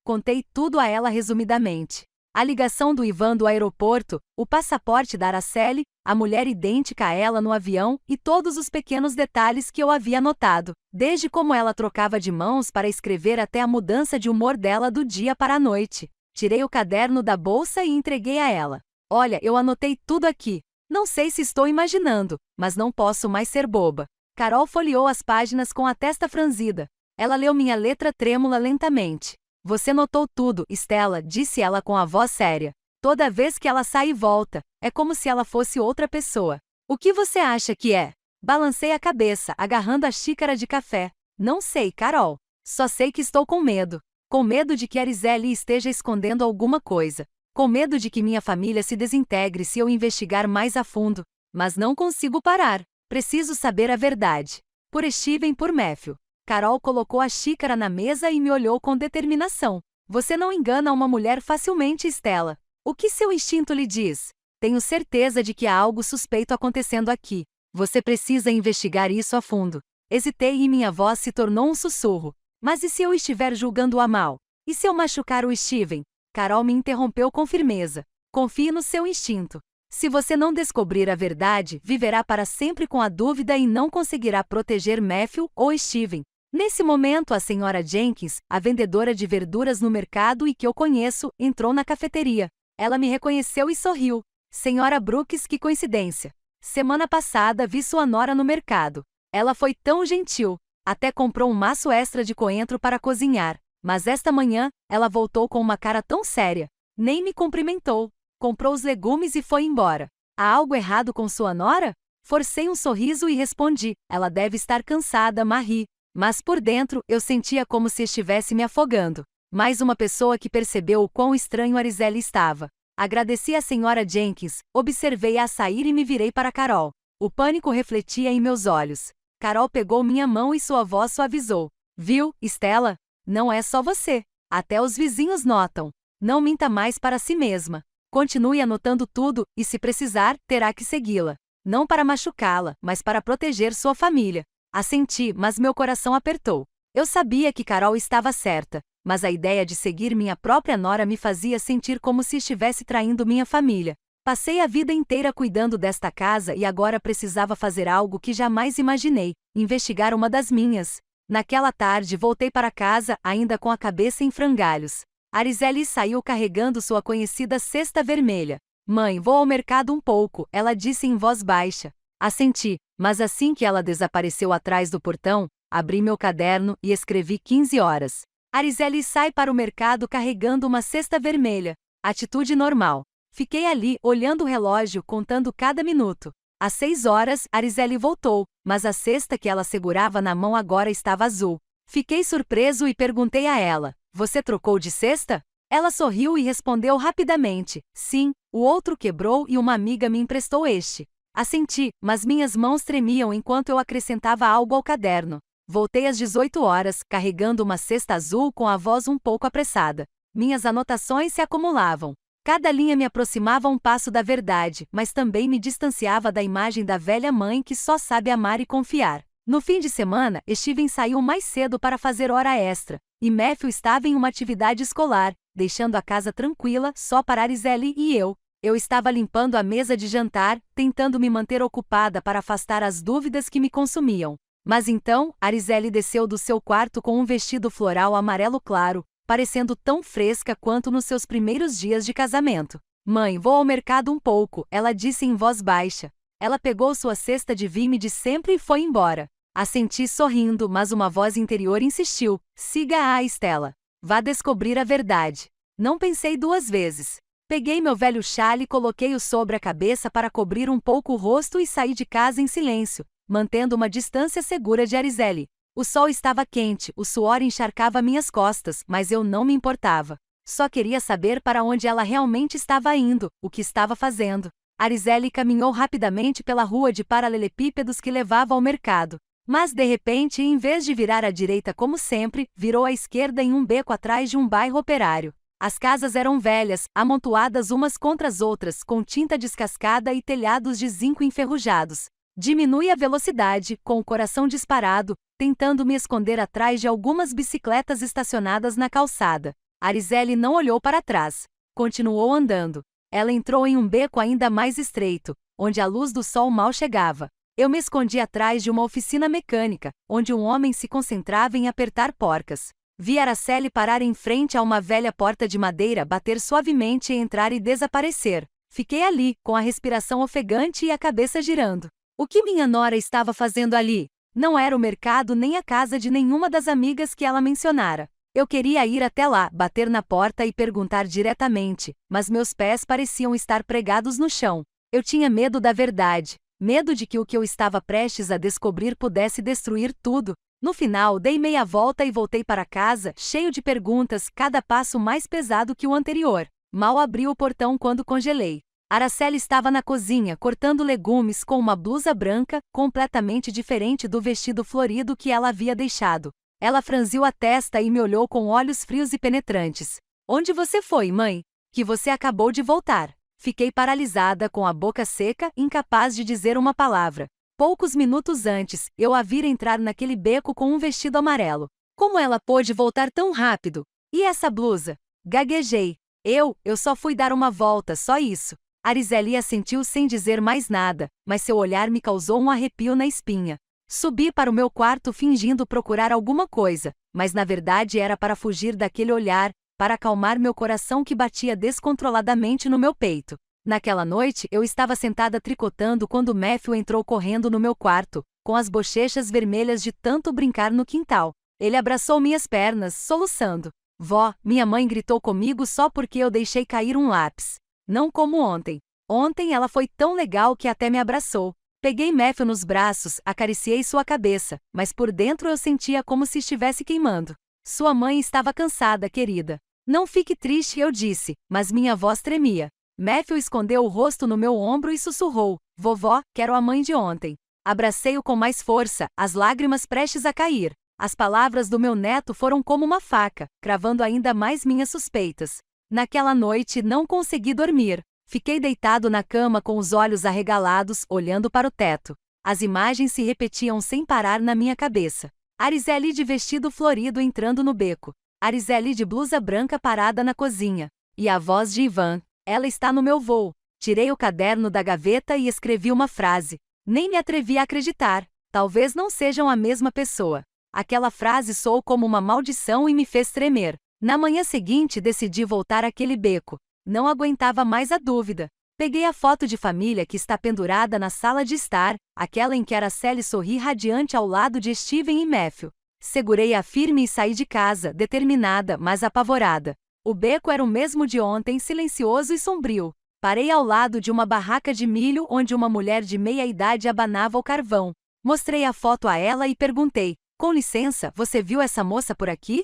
Contei tudo a ela resumidamente. A ligação do Ivan do aeroporto, o passaporte da Araceli, a mulher idêntica a ela no avião e todos os pequenos detalhes que eu havia notado, desde como ela trocava de mãos para escrever até a mudança de humor dela do dia para a noite. Tirei o caderno da bolsa e entreguei a ela. "Olha, eu anotei tudo aqui. Não sei se estou imaginando, mas não posso mais ser boba." Carol folheou as páginas com a testa franzida. Ela leu minha letra trêmula lentamente. "Você notou tudo, Estela", disse ela com a voz séria. "Toda vez que ela sai e volta, é como se ela fosse outra pessoa. O que você acha que é?" Balancei a cabeça, agarrando a xícara de café. "Não sei, Carol. Só sei que estou com medo. Com medo de que Arizeli esteja escondendo alguma coisa. Com medo de que minha família se desintegre se eu investigar mais a fundo. Mas não consigo parar. Preciso saber a verdade. Por Steven, por Matthew." Carol colocou a xícara na mesa e me olhou com determinação. Você não engana uma mulher facilmente, Stella. O que seu instinto lhe diz? Tenho certeza de que há algo suspeito acontecendo aqui. Você precisa investigar isso a fundo. Hesitei e minha voz se tornou um sussurro. Mas e se eu estiver julgando-a mal? E se eu machucar o Steven? Carol me interrompeu com firmeza. Confie no seu instinto. Se você não descobrir a verdade, viverá para sempre com a dúvida e não conseguirá proteger Matthew ou Steven. Nesse momento, a senhora Jenkins, a vendedora de verduras no mercado e que eu conheço, entrou na cafeteria. Ela me reconheceu e sorriu. Senhora Brooks, que coincidência. Semana passada vi sua nora no mercado. Ela foi tão gentil. Até comprou um maço extra de coentro para cozinhar. Mas esta manhã, ela voltou com uma cara tão séria. Nem me cumprimentou. Comprou os legumes e foi embora. Há algo errado com sua nora? Forcei um sorriso e respondi. Ela deve estar cansada, Marie. Mas por dentro, eu sentia como se estivesse me afogando. Mais uma pessoa que percebeu o quão estranho Arizelle estava. Agradeci à senhora Jenkins, observei-a sair e me virei para Carol. O pânico refletia em meus olhos. Carol pegou minha mão e sua voz suavizou. Viu, Stella? Não é só você. Até os vizinhos notam. Não minta mais para si mesma. Continue anotando tudo, e se precisar, terá que segui-la. Não para machucá-la, mas para proteger sua família. Assenti, mas meu coração apertou. Eu sabia que Carol estava certa, mas a ideia de seguir minha própria nora me fazia sentir como se estivesse traindo minha família. Passei a vida inteira cuidando desta casa e agora precisava fazer algo que jamais imaginei, investigar uma das minhas. Naquela tarde voltei para casa, ainda com a cabeça em frangalhos. Arizelle saiu carregando sua conhecida cesta vermelha. Mãe, vou ao mercado um pouco, ela disse em voz baixa. Assenti, mas assim que ela desapareceu atrás do portão, abri meu caderno e escrevi 15 horas. Arizelle sai para o mercado carregando uma cesta vermelha. Atitude normal. Fiquei ali, olhando o relógio, contando cada minuto. Às 6 horas, Arizelle voltou, mas a cesta que ela segurava na mão agora estava azul. Fiquei surpreso e perguntei a ela, você trocou de cesta? Ela sorriu e respondeu rapidamente, sim, o outro quebrou e uma amiga me emprestou este. Assenti, mas minhas mãos tremiam enquanto eu acrescentava algo ao caderno. Voltei às 18 horas, carregando uma cesta azul com a voz um pouco apressada. Minhas anotações se acumulavam. Cada linha me aproximava um passo da verdade, mas também me distanciava da imagem da velha mãe que só sabe amar e confiar. No fim de semana, Steven saiu mais cedo para fazer hora extra, e Matthew estava em uma atividade escolar, deixando a casa tranquila só para Arizelle e eu. Eu estava limpando a mesa de jantar, tentando me manter ocupada para afastar as dúvidas que me consumiam. Mas então, Arizelle desceu do seu quarto com um vestido floral amarelo claro, parecendo tão fresca quanto nos seus primeiros dias de casamento. Mãe, vou ao mercado um pouco, ela disse em voz baixa. Ela pegou sua cesta de vime de sempre e foi embora. Assenti sorrindo, mas uma voz interior insistiu. Siga-a, Stella. Vá descobrir a verdade. Não pensei duas vezes. Peguei meu velho chale e coloquei-o sobre a cabeça para cobrir um pouco o rosto e saí de casa em silêncio, mantendo uma distância segura de Arizelle. O sol estava quente, o suor encharcava minhas costas, mas eu não me importava. Só queria saber para onde ela realmente estava indo, o que estava fazendo. Arizelle caminhou rapidamente pela rua de paralelepípedos que levava ao mercado. Mas de repente, em vez de virar à direita como sempre, virou à esquerda em um beco atrás de um bairro operário. As casas eram velhas, amontoadas umas contra as outras, com tinta descascada e telhados de zinco enferrujados. Diminui a velocidade, com o coração disparado, tentando me esconder atrás de algumas bicicletas estacionadas na calçada. Arizelle não olhou para trás. Continuou andando. Ela entrou em um beco ainda mais estreito, onde a luz do sol mal chegava. Eu me escondi atrás de uma oficina mecânica, onde um homem se concentrava em apertar porcas. Vi Araceli parar em frente a uma velha porta de madeira, bater suavemente e entrar e desaparecer. Fiquei ali, com a respiração ofegante e a cabeça girando. O que minha nora estava fazendo ali? Não era o mercado nem a casa de nenhuma das amigas que ela mencionara. Eu queria ir até lá, bater na porta e perguntar diretamente, mas meus pés pareciam estar pregados no chão. Eu tinha medo da verdade, medo de que o que eu estava prestes a descobrir pudesse destruir tudo. No final, dei meia volta e voltei para casa, cheio de perguntas, cada passo mais pesado que o anterior. Mal abri o portão quando congelei. Araceli estava na cozinha cortando legumes com uma blusa branca, completamente diferente do vestido florido que ela havia deixado. Ela franziu a testa e me olhou com olhos frios e penetrantes. Onde você foi, mãe? Que você acabou de voltar. Fiquei paralisada, com a boca seca, incapaz de dizer uma palavra. Poucos minutos antes, eu a vira entrar naquele beco com um vestido amarelo. Como ela pôde voltar tão rápido? E essa blusa? Gaguejei. Eu só fui dar uma volta, só isso. Araceli assentiu sem dizer mais nada, mas seu olhar me causou um arrepio na espinha. Subi para o meu quarto fingindo procurar alguma coisa, mas na verdade era para fugir daquele olhar, para acalmar meu coração que batia descontroladamente no meu peito. Naquela noite, eu estava sentada tricotando quando Matthew entrou correndo no meu quarto, com as bochechas vermelhas de tanto brincar no quintal. Ele abraçou minhas pernas, soluçando. Vó, minha mãe gritou comigo só porque eu deixei cair um lápis. Não como ontem. Ontem ela foi tão legal que até me abraçou. Peguei Matthew nos braços, acariciei sua cabeça, mas por dentro eu sentia como se estivesse queimando. Sua mãe estava cansada, querida. Não fique triste, eu disse, mas minha voz tremia. Matthew escondeu o rosto no meu ombro e sussurrou: Vovó, quero a mãe de ontem. Abracei-o com mais força, as lágrimas prestes a cair. As palavras do meu neto foram como uma faca, cravando ainda mais minhas suspeitas. Naquela noite não consegui dormir. Fiquei deitado na cama com os olhos arregalados, olhando para o teto. As imagens se repetiam sem parar na minha cabeça. Araceli de vestido florido entrando no beco. Araceli de blusa branca parada na cozinha. E a voz de Ivan. Ela está no meu voo. Tirei o caderno da gaveta e escrevi uma frase. Nem me atrevi a acreditar. Talvez não sejam a mesma pessoa. Aquela frase soou como uma maldição e me fez tremer. Na manhã seguinte decidi voltar àquele beco. Não aguentava mais a dúvida. Peguei a foto de família que está pendurada na sala de estar, aquela em que Araceli sorri radiante ao lado de Steven e Matthew. Segurei-a firme e saí de casa, determinada, mas apavorada. O beco era o mesmo de ontem, silencioso e sombrio. Parei ao lado de uma barraca de milho onde uma mulher de meia-idade abanava o carvão. Mostrei a foto a ela e perguntei: com licença, você viu essa moça por aqui?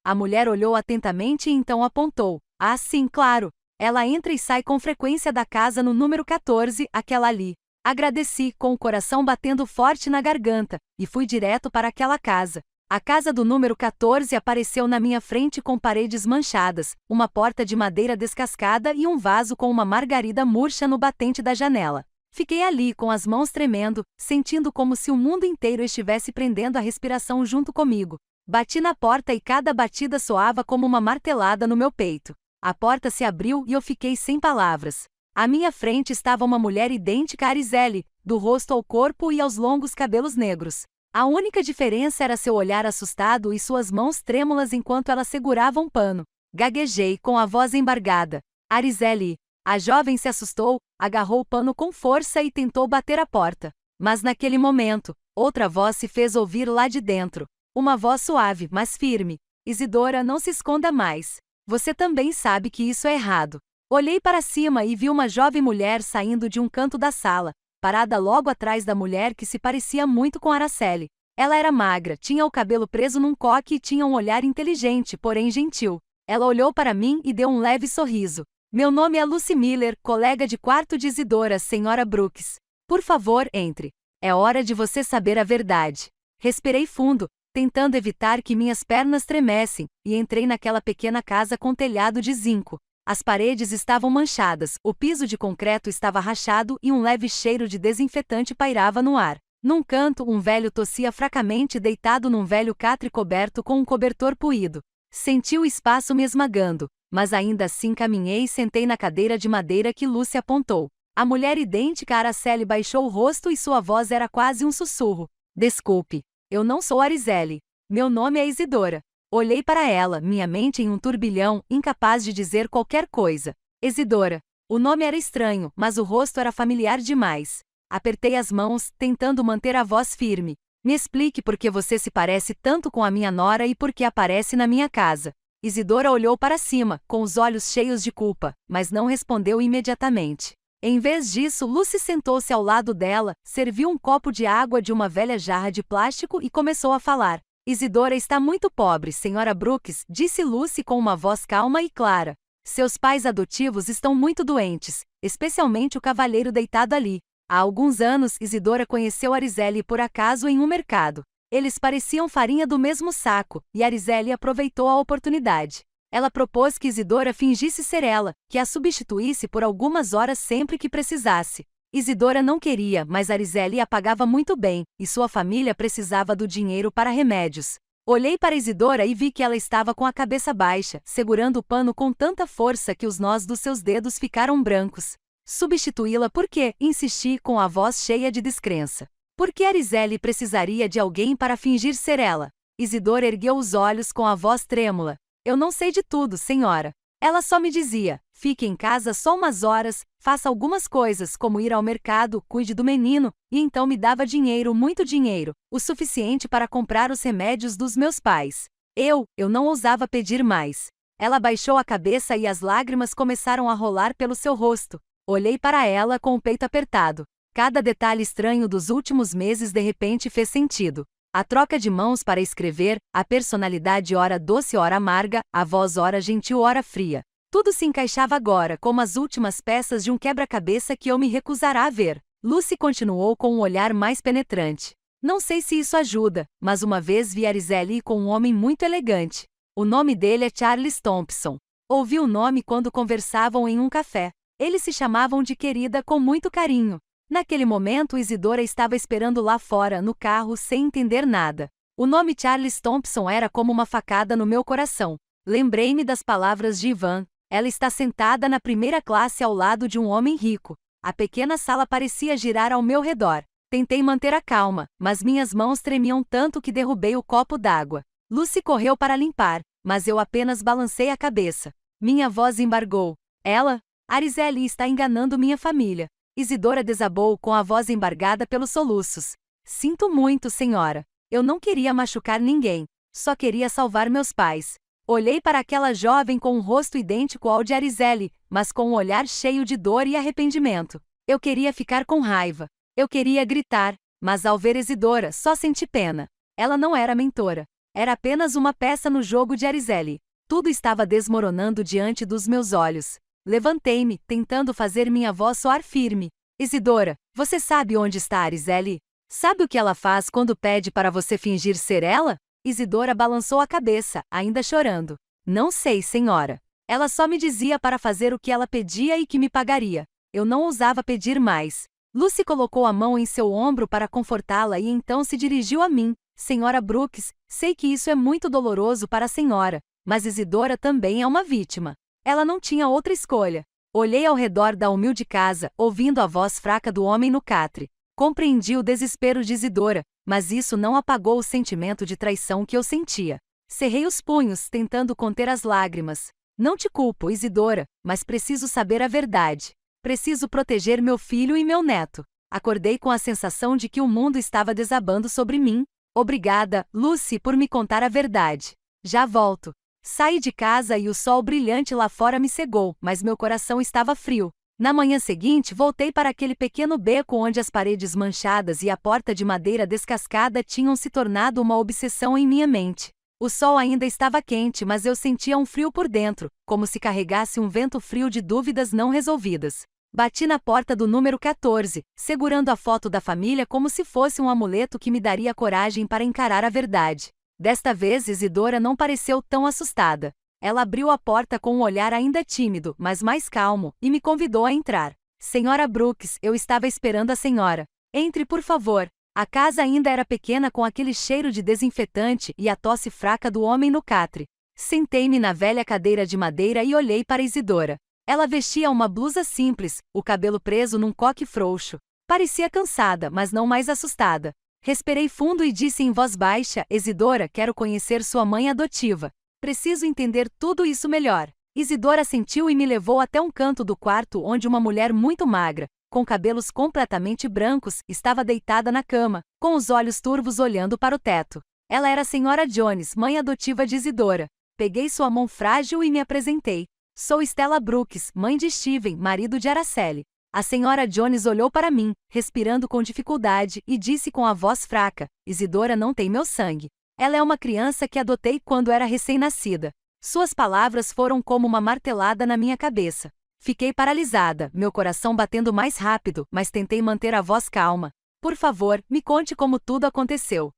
A mulher olhou atentamente e então apontou. Ah, sim, claro. Ela entra e sai com frequência da casa no número 14, aquela ali. Agradeci, com o coração batendo forte na garganta, e fui direto para aquela casa. A casa do número 14 apareceu na minha frente com paredes manchadas, uma porta de madeira descascada e um vaso com uma margarida murcha no batente da janela. Fiquei ali com as mãos tremendo, sentindo como se o mundo inteiro estivesse prendendo a respiração junto comigo. Bati na porta e cada batida soava como uma martelada no meu peito. A porta se abriu e eu fiquei sem palavras. À minha frente estava uma mulher idêntica a Araceli, do rosto ao corpo e aos longos cabelos negros. A única diferença era seu olhar assustado e suas mãos trêmulas enquanto ela segurava um pano. Gaguejei, com a voz embargada. Araceli. A jovem se assustou, agarrou o pano com força e tentou bater a porta. Mas naquele momento, outra voz se fez ouvir lá de dentro. Uma voz suave, mas firme. Isidora, não se esconda mais. Você também sabe que isso é errado. Olhei para cima e vi uma jovem mulher saindo de um canto da sala, parada logo atrás da mulher que se parecia muito com Araceli. Ela era magra, tinha o cabelo preso num coque e tinha um olhar inteligente, porém gentil. Ela olhou para mim e deu um leve sorriso. Meu nome é Lucy Miller, colega de quarto de Isidora, senhora Brooks. Por favor, entre. É hora de você saber a verdade. Respirei fundo, tentando evitar que minhas pernas tremessem, e entrei naquela pequena casa com telhado de zinco. As paredes estavam manchadas, o piso de concreto estava rachado e um leve cheiro de desinfetante pairava no ar. Num canto, um velho tossia fracamente deitado num velho catre coberto com um cobertor puído. Senti o espaço me esmagando, mas ainda assim caminhei e sentei na cadeira de madeira que Lucy apontou. A mulher idêntica a Araceli baixou o rosto e sua voz era quase um sussurro. Desculpe. Eu não sou Araceli. Meu nome é Isidora. Olhei para ela, minha mente em um turbilhão, incapaz de dizer qualquer coisa. Isidora. O nome era estranho, mas o rosto era familiar demais. Apertei as mãos, tentando manter a voz firme. Me explique por que você se parece tanto com a minha nora e por que aparece na minha casa. Isidora olhou para cima, com os olhos cheios de culpa, mas não respondeu imediatamente. Em vez disso, Lucy sentou-se ao lado dela, serviu um copo de água de uma velha jarra de plástico e começou a falar. Isidora está muito pobre, senhora Brooks, disse Lucy com uma voz calma e clara. Seus pais adotivos estão muito doentes, especialmente o cavalheiro deitado ali. Há alguns anos, Isidora conheceu Arizeli por acaso em um mercado. Eles pareciam farinha do mesmo saco, e Arizeli aproveitou a oportunidade. Ela propôs que Isidora fingisse ser ela, que a substituísse por algumas horas sempre que precisasse. Isidora não queria, mas Arizeli a pagava muito bem, e sua família precisava do dinheiro para remédios. Olhei para Isidora e vi que ela estava com a cabeça baixa, segurando o pano com tanta força que os nós dos seus dedos ficaram brancos. Substituí-la por quê? Insisti com a voz cheia de descrença. Por que Arizeli precisaria de alguém para fingir ser ela? Isidora ergueu os olhos com a voz trêmula. Eu não sei de tudo, senhora. Ela só me dizia, fique em casa só umas horas, faça algumas coisas como ir ao mercado, cuide do menino, e então me dava dinheiro, muito dinheiro, o suficiente para comprar os remédios dos meus pais. Eu não ousava pedir mais. Ela baixou a cabeça e as lágrimas começaram a rolar pelo seu rosto. Olhei para ela com o peito apertado. Cada detalhe estranho dos últimos meses de repente fez sentido. A troca de mãos para escrever, a personalidade ora doce ora amarga, a voz ora gentil ora fria. Tudo se encaixava agora como as últimas peças de um quebra-cabeça que eu me recusara a ver. Lucy continuou com um olhar mais penetrante. Não sei se isso ajuda, mas uma vez vi Arizeli com um homem muito elegante. O nome dele é Charles Thompson. Ouvi o nome quando conversavam em um café. Eles se chamavam de querida com muito carinho. Naquele momento Isidora estava esperando lá fora, no carro, sem entender nada. O nome Charles Thompson era como uma facada no meu coração. Lembrei-me das palavras de Ivan. Ela está sentada na primeira classe ao lado de um homem rico. A pequena sala parecia girar ao meu redor. Tentei manter a calma, mas minhas mãos tremiam tanto que derrubei o copo d'água. Lucy correu para limpar, mas eu apenas balancei a cabeça. Minha voz embargou. Ela? Arizeli está enganando minha família. Isidora desabou com a voz embargada pelos soluços. Sinto muito, senhora. Eu não queria machucar ninguém. Só queria salvar meus pais. Olhei para aquela jovem com um rosto idêntico ao de Arizeli, mas com um olhar cheio de dor e arrependimento. Eu queria ficar com raiva. Eu queria gritar, mas ao ver Isidora, só senti pena. Ela não era mentora. Era apenas uma peça no jogo de Arizeli. Tudo estava desmoronando diante dos meus olhos. Levantei-me, tentando fazer minha voz soar firme. Isidora, você sabe onde está Arizeli? Sabe o que ela faz quando pede para você fingir ser ela? Isidora balançou a cabeça, ainda chorando. Não sei, senhora. Ela só me dizia para fazer o que ela pedia e que me pagaria. Eu não ousava pedir mais. Lucy colocou a mão em seu ombro para confortá-la e então se dirigiu a mim. Senhora Brooks, sei que isso é muito doloroso para a senhora, mas Isidora também é uma vítima. Ela não tinha outra escolha. Olhei ao redor da humilde casa, ouvindo a voz fraca do homem no catre. Compreendi o desespero de Isidora, mas isso não apagou o sentimento de traição que eu sentia. Cerrei os punhos, tentando conter as lágrimas. Não te culpo, Isidora, mas preciso saber a verdade. Preciso proteger meu filho e meu neto. Acordei com a sensação de que o mundo estava desabando sobre mim. Obrigada, Lucy, por me contar a verdade. Já volto. Saí de casa e o sol brilhante lá fora me cegou, mas meu coração estava frio. Na manhã seguinte, voltei para aquele pequeno beco onde as paredes manchadas e a porta de madeira descascada tinham se tornado uma obsessão em minha mente. O sol ainda estava quente, mas eu sentia um frio por dentro, como se carregasse um vento frio de dúvidas não resolvidas. Bati na porta do número 14, segurando a foto da família como se fosse um amuleto que me daria coragem para encarar a verdade. Desta vez Isidora não pareceu tão assustada. Ela abriu a porta com um olhar ainda tímido, mas mais calmo, e me convidou a entrar. Senhora Brooks, eu estava esperando a senhora. Entre, por favor. A casa ainda era pequena com aquele cheiro de desinfetante e a tosse fraca do homem no catre. Sentei-me na velha cadeira de madeira e olhei para Isidora. Ela vestia uma blusa simples, o cabelo preso num coque frouxo. Parecia cansada, mas não mais assustada. Respirei fundo e disse em voz baixa: Isidora, quero conhecer sua mãe adotiva. Preciso entender tudo isso melhor. Isidora assentiu e me levou até um canto do quarto onde uma mulher muito magra, com cabelos completamente brancos, estava deitada na cama, com os olhos turvos olhando para o teto. Ela era a senhora Jones, mãe adotiva de Isidora. Peguei sua mão frágil e me apresentei. Sou Stella Brooks, mãe de Steven, marido de Araceli. A senhora Jones olhou para mim, respirando com dificuldade, e disse com a voz fraca: Isidora não tem meu sangue. Ela é uma criança que adotei quando era recém-nascida. Suas palavras foram como uma martelada na minha cabeça. Fiquei paralisada, meu coração batendo mais rápido, mas tentei manter a voz calma. Por favor, me conte como tudo aconteceu.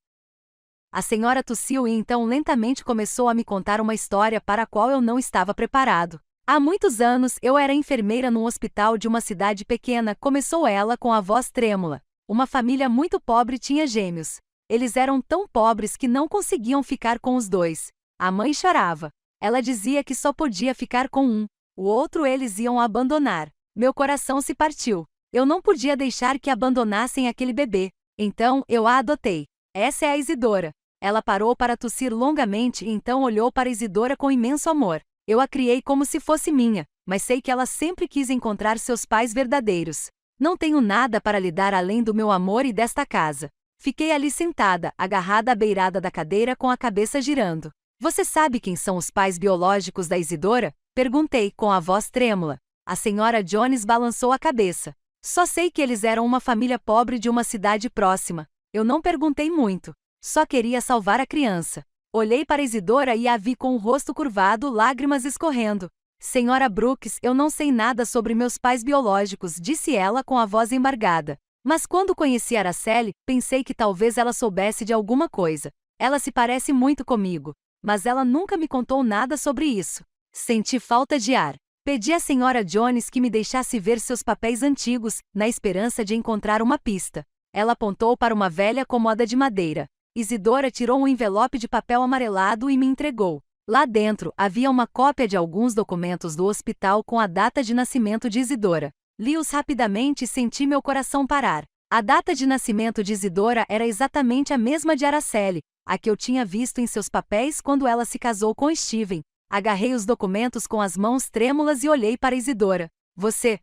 A senhora tossiu e então lentamente começou a me contar uma história para a qual eu não estava preparado. Há muitos anos, eu era enfermeira num hospital de uma cidade pequena, começou ela com a voz trêmula. Uma família muito pobre tinha gêmeos. Eles eram tão pobres que não conseguiam ficar com os dois. A mãe chorava. Ela dizia que só podia ficar com um. O outro eles iam abandonar. Meu coração se partiu. Eu não podia deixar que abandonassem aquele bebê. Então, eu a adotei. Essa é a Isidora. Ela parou para tossir longamente e então olhou para Isidora com imenso amor. Eu a criei como se fosse minha, mas sei que ela sempre quis encontrar seus pais verdadeiros. Não tenho nada para lhe dar além do meu amor e desta casa. Fiquei ali sentada, agarrada à beirada da cadeira com a cabeça girando. Você sabe quem são os pais biológicos da Isidora? Perguntei com a voz trêmula. A senhora Jones balançou a cabeça. Só sei que eles eram uma família pobre de uma cidade próxima. Eu não perguntei muito. Só queria salvar a criança. Olhei para Isidora e a vi com o rosto curvado, lágrimas escorrendo. Senhora Brooks, eu não sei nada sobre meus pais biológicos, disse ela com a voz embargada. Mas quando conheci Araceli, pensei que talvez ela soubesse de alguma coisa. Ela se parece muito comigo. Mas ela nunca me contou nada sobre isso. Senti falta de ar. Pedi à senhora Jones que me deixasse ver seus papéis antigos, na esperança de encontrar uma pista. Ela apontou para uma velha cômoda de madeira. Isidora tirou um envelope de papel amarelado e me entregou. Lá dentro, havia uma cópia de alguns documentos do hospital com a data de nascimento de Isidora. Li-os rapidamente e senti meu coração parar. A data de nascimento de Isidora era exatamente a mesma de Araceli, a que eu tinha visto em seus papéis quando ela se casou com Steven. Agarrei os documentos com as mãos trêmulas e olhei para Isidora. Você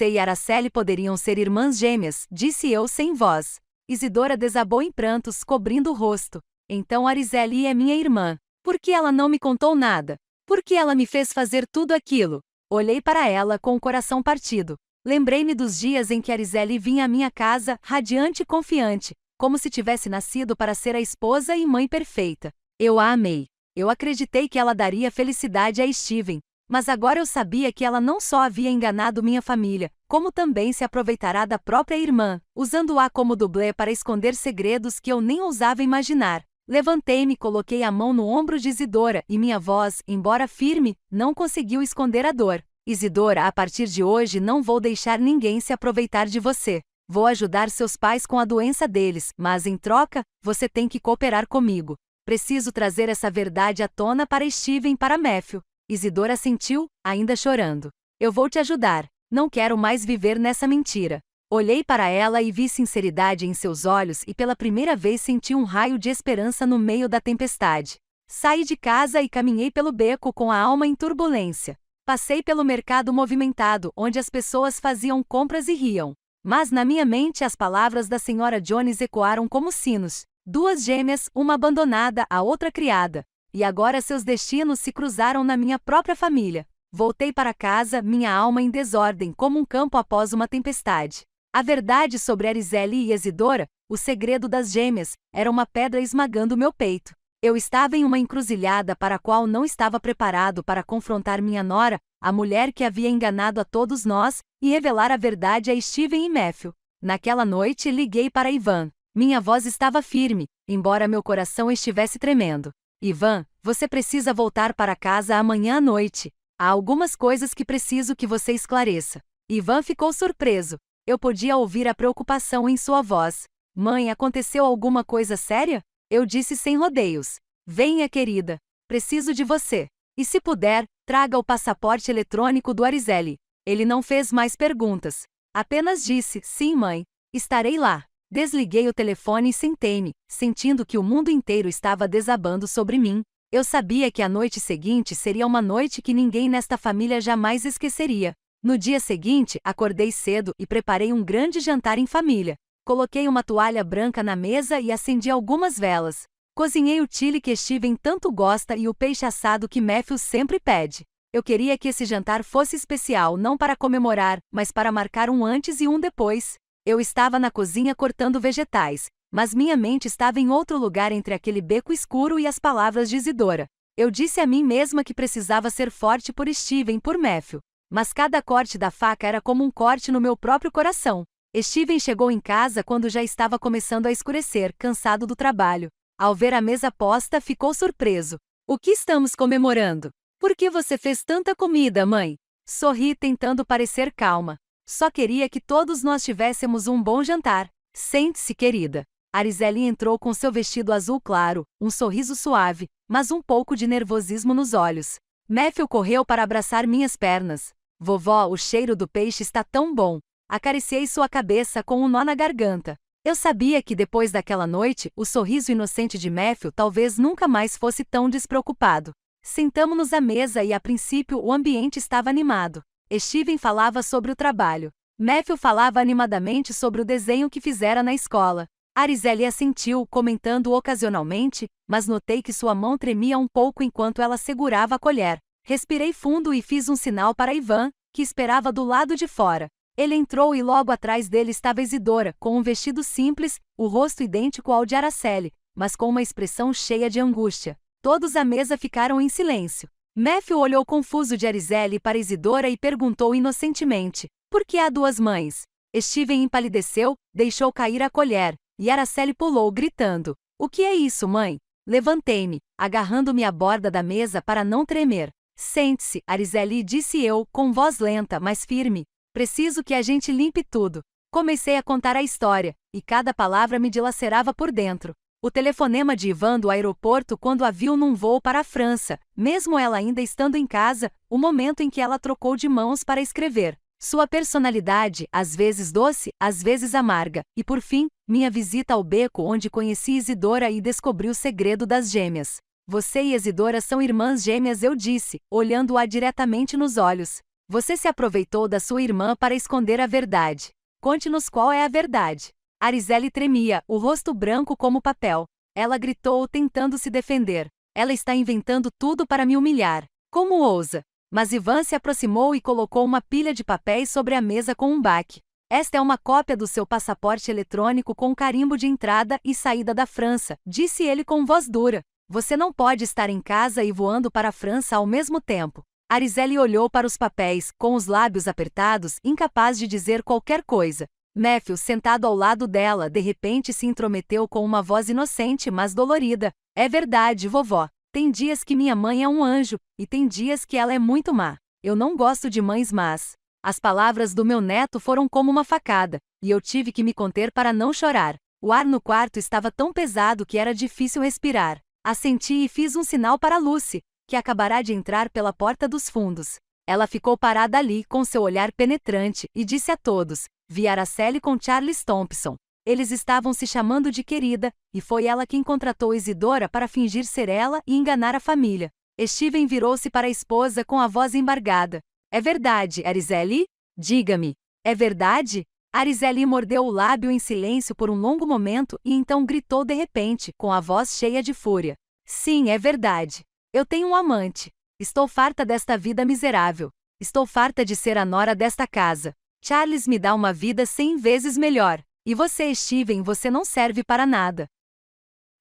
e Araceli poderiam ser irmãs gêmeas, disse eu sem voz. Isidora desabou em prantos, cobrindo o rosto. Então Araceli é minha irmã. Por que ela não me contou nada? Por que ela me fez fazer tudo aquilo? Olhei para ela com o coração partido. Lembrei-me dos dias em que Araceli vinha à minha casa, radiante e confiante, como se tivesse nascido para ser a esposa e mãe perfeita. Eu a amei. Eu acreditei que ela daria felicidade a Steven. Mas agora eu sabia que ela não só havia enganado minha família, como também se aproveitará da própria irmã, usando-a como dublê para esconder segredos que eu nem ousava imaginar. Levantei-me e coloquei a mão no ombro de Isidora, e minha voz, embora firme, não conseguiu esconder a dor. Isidora, a partir de hoje não vou deixar ninguém se aproveitar de você. Vou ajudar seus pais com a doença deles, mas em troca, você tem que cooperar comigo. Preciso trazer essa verdade à tona para Steven e para Matthew. Isidora assentiu, ainda chorando. Eu vou te ajudar. Não quero mais viver nessa mentira. Olhei para ela e vi sinceridade em seus olhos e pela primeira vez senti um raio de esperança no meio da tempestade. Saí de casa e caminhei pelo beco com a alma em turbulência. Passei pelo mercado movimentado, onde as pessoas faziam compras e riam. Mas na minha mente as palavras da senhora Jones ecoaram como sinos. 2 gêmeas, uma abandonada, a outra criada. E agora seus destinos se cruzaram na minha própria família. Voltei para casa, minha alma em desordem, como um campo após uma tempestade. A verdade sobre Araceli e Isidora, o segredo das gêmeas, era uma pedra esmagando meu peito. Eu estava em uma encruzilhada para a qual não estava preparado para confrontar minha nora, a mulher que havia enganado a todos nós, e revelar a verdade a Steven e Matthew. Naquela noite liguei para Ivan. Minha voz estava firme, embora meu coração estivesse tremendo. Ivan, você precisa voltar para casa amanhã à noite. Há algumas coisas que preciso que você esclareça. Ivan ficou surpreso. Eu podia ouvir a preocupação em sua voz. Mãe, aconteceu alguma coisa séria? Eu disse sem rodeios. Venha, querida. Preciso de você. E se puder, traga o passaporte eletrônico do Araceli. Ele não fez mais perguntas. Apenas disse, sim, mãe. Estarei lá. Desliguei o telefone e sentei-me, sentindo que o mundo inteiro estava desabando sobre mim. Eu sabia que a noite seguinte seria uma noite que ninguém nesta família jamais esqueceria. No dia seguinte, acordei cedo e preparei um grande jantar em família. Coloquei uma toalha branca na mesa e acendi algumas velas. Cozinhei o chili que Steven tanto gosta e o peixe assado que Matthew sempre pede. Eu queria que esse jantar fosse especial não para comemorar, mas para marcar um antes e um depois. Eu estava na cozinha cortando vegetais, mas minha mente estava em outro lugar entre aquele beco escuro e as palavras de Isidora. Eu disse a mim mesma que precisava ser forte por Steven, por Matthew. Mas cada corte da faca era como um corte no meu próprio coração. Steven chegou em casa quando já estava começando a escurecer, cansado do trabalho. Ao ver a mesa posta, ficou surpreso. O que estamos comemorando? Por que você fez tanta comida, mãe? Sorri tentando parecer calma. Só queria que todos nós tivéssemos um bom jantar. Sente-se, querida. Arizeli entrou com seu vestido azul claro, um sorriso suave, mas um pouco de nervosismo nos olhos. Matthew correu para abraçar minhas pernas. Vovó, o cheiro do peixe está tão bom. Acariciei sua cabeça com um nó na garganta. Eu sabia que depois daquela noite, o sorriso inocente de Matthew talvez nunca mais fosse tão despreocupado. Sentamo-nos à mesa e a princípio o ambiente estava animado. Steven falava sobre o trabalho. Matthew falava animadamente sobre o desenho que fizera na escola. Arizeli assentiu, comentando ocasionalmente, mas notei que sua mão tremia um pouco enquanto ela segurava a colher. Respirei fundo e fiz um sinal para Ivan, que esperava do lado de fora. Ele entrou e logo atrás dele estava Isidora, com um vestido simples, o rosto idêntico ao de Araceli, mas com uma expressão cheia de angústia. Todos à mesa ficaram em silêncio. Matthew olhou confuso de Arizeli para Isidora e perguntou inocentemente: por que há duas mães? Steven empalideceu, deixou cair a colher, e Araceli pulou, gritando: o que é isso, mãe? Levantei-me, agarrando-me à borda da mesa para não tremer. Sente-se, Arizeli, disse eu, com voz lenta, mas firme. Preciso que a gente limpe tudo. Comecei a contar a história, e cada palavra me dilacerava por dentro. O telefonema de Ivan do aeroporto quando a viu num voo para a França, mesmo ela ainda estando em casa, o momento em que ela trocou de mãos para escrever. Sua personalidade, às vezes doce, às vezes amarga, e por fim, minha visita ao beco onde conheci Isidora e descobri o segredo das gêmeas. Você e Isidora são irmãs gêmeas, eu disse, olhando-a diretamente nos olhos. Você se aproveitou da sua irmã para esconder a verdade. Conte-nos qual é a verdade. Arizeli tremia, o rosto branco como papel. Ela gritou, tentando se defender. Ela está inventando tudo para me humilhar. Como ousa? Mas Ivan se aproximou e colocou uma pilha de papéis sobre a mesa com um baque. Esta é uma cópia do seu passaporte eletrônico com carimbo de entrada e saída da França, disse ele com voz dura. Você não pode estar em casa e voando para a França ao mesmo tempo. Arizeli olhou para os papéis, com os lábios apertados, incapaz de dizer qualquer coisa. Matthew, sentado ao lado dela, de repente se intrometeu com uma voz inocente, mas dolorida. É verdade, vovó. Tem dias que minha mãe é um anjo, e tem dias que ela é muito má. Eu não gosto de mães más. As palavras do meu neto foram como uma facada, e eu tive que me conter para não chorar. O ar no quarto estava tão pesado que era difícil respirar. Assenti e fiz um sinal para Lucy, que acabará de entrar pela porta dos fundos. Ela ficou parada ali com seu olhar penetrante e disse a todos: vi Araceli com Charles Thompson. Eles estavam se chamando de querida, e foi ela quem contratou Isidora para fingir ser ela e enganar a família. Steven virou-se para a esposa com a voz embargada. É verdade, Arizeli? Diga-me. É verdade? Arizeli mordeu o lábio em silêncio por um longo momento e então gritou de repente, com a voz cheia de fúria. Sim, é verdade. Eu tenho um amante. Estou farta desta vida miserável. Estou farta de ser a nora desta casa. Charles me dá uma vida 100 vezes melhor. E você, Steven, você não serve para nada.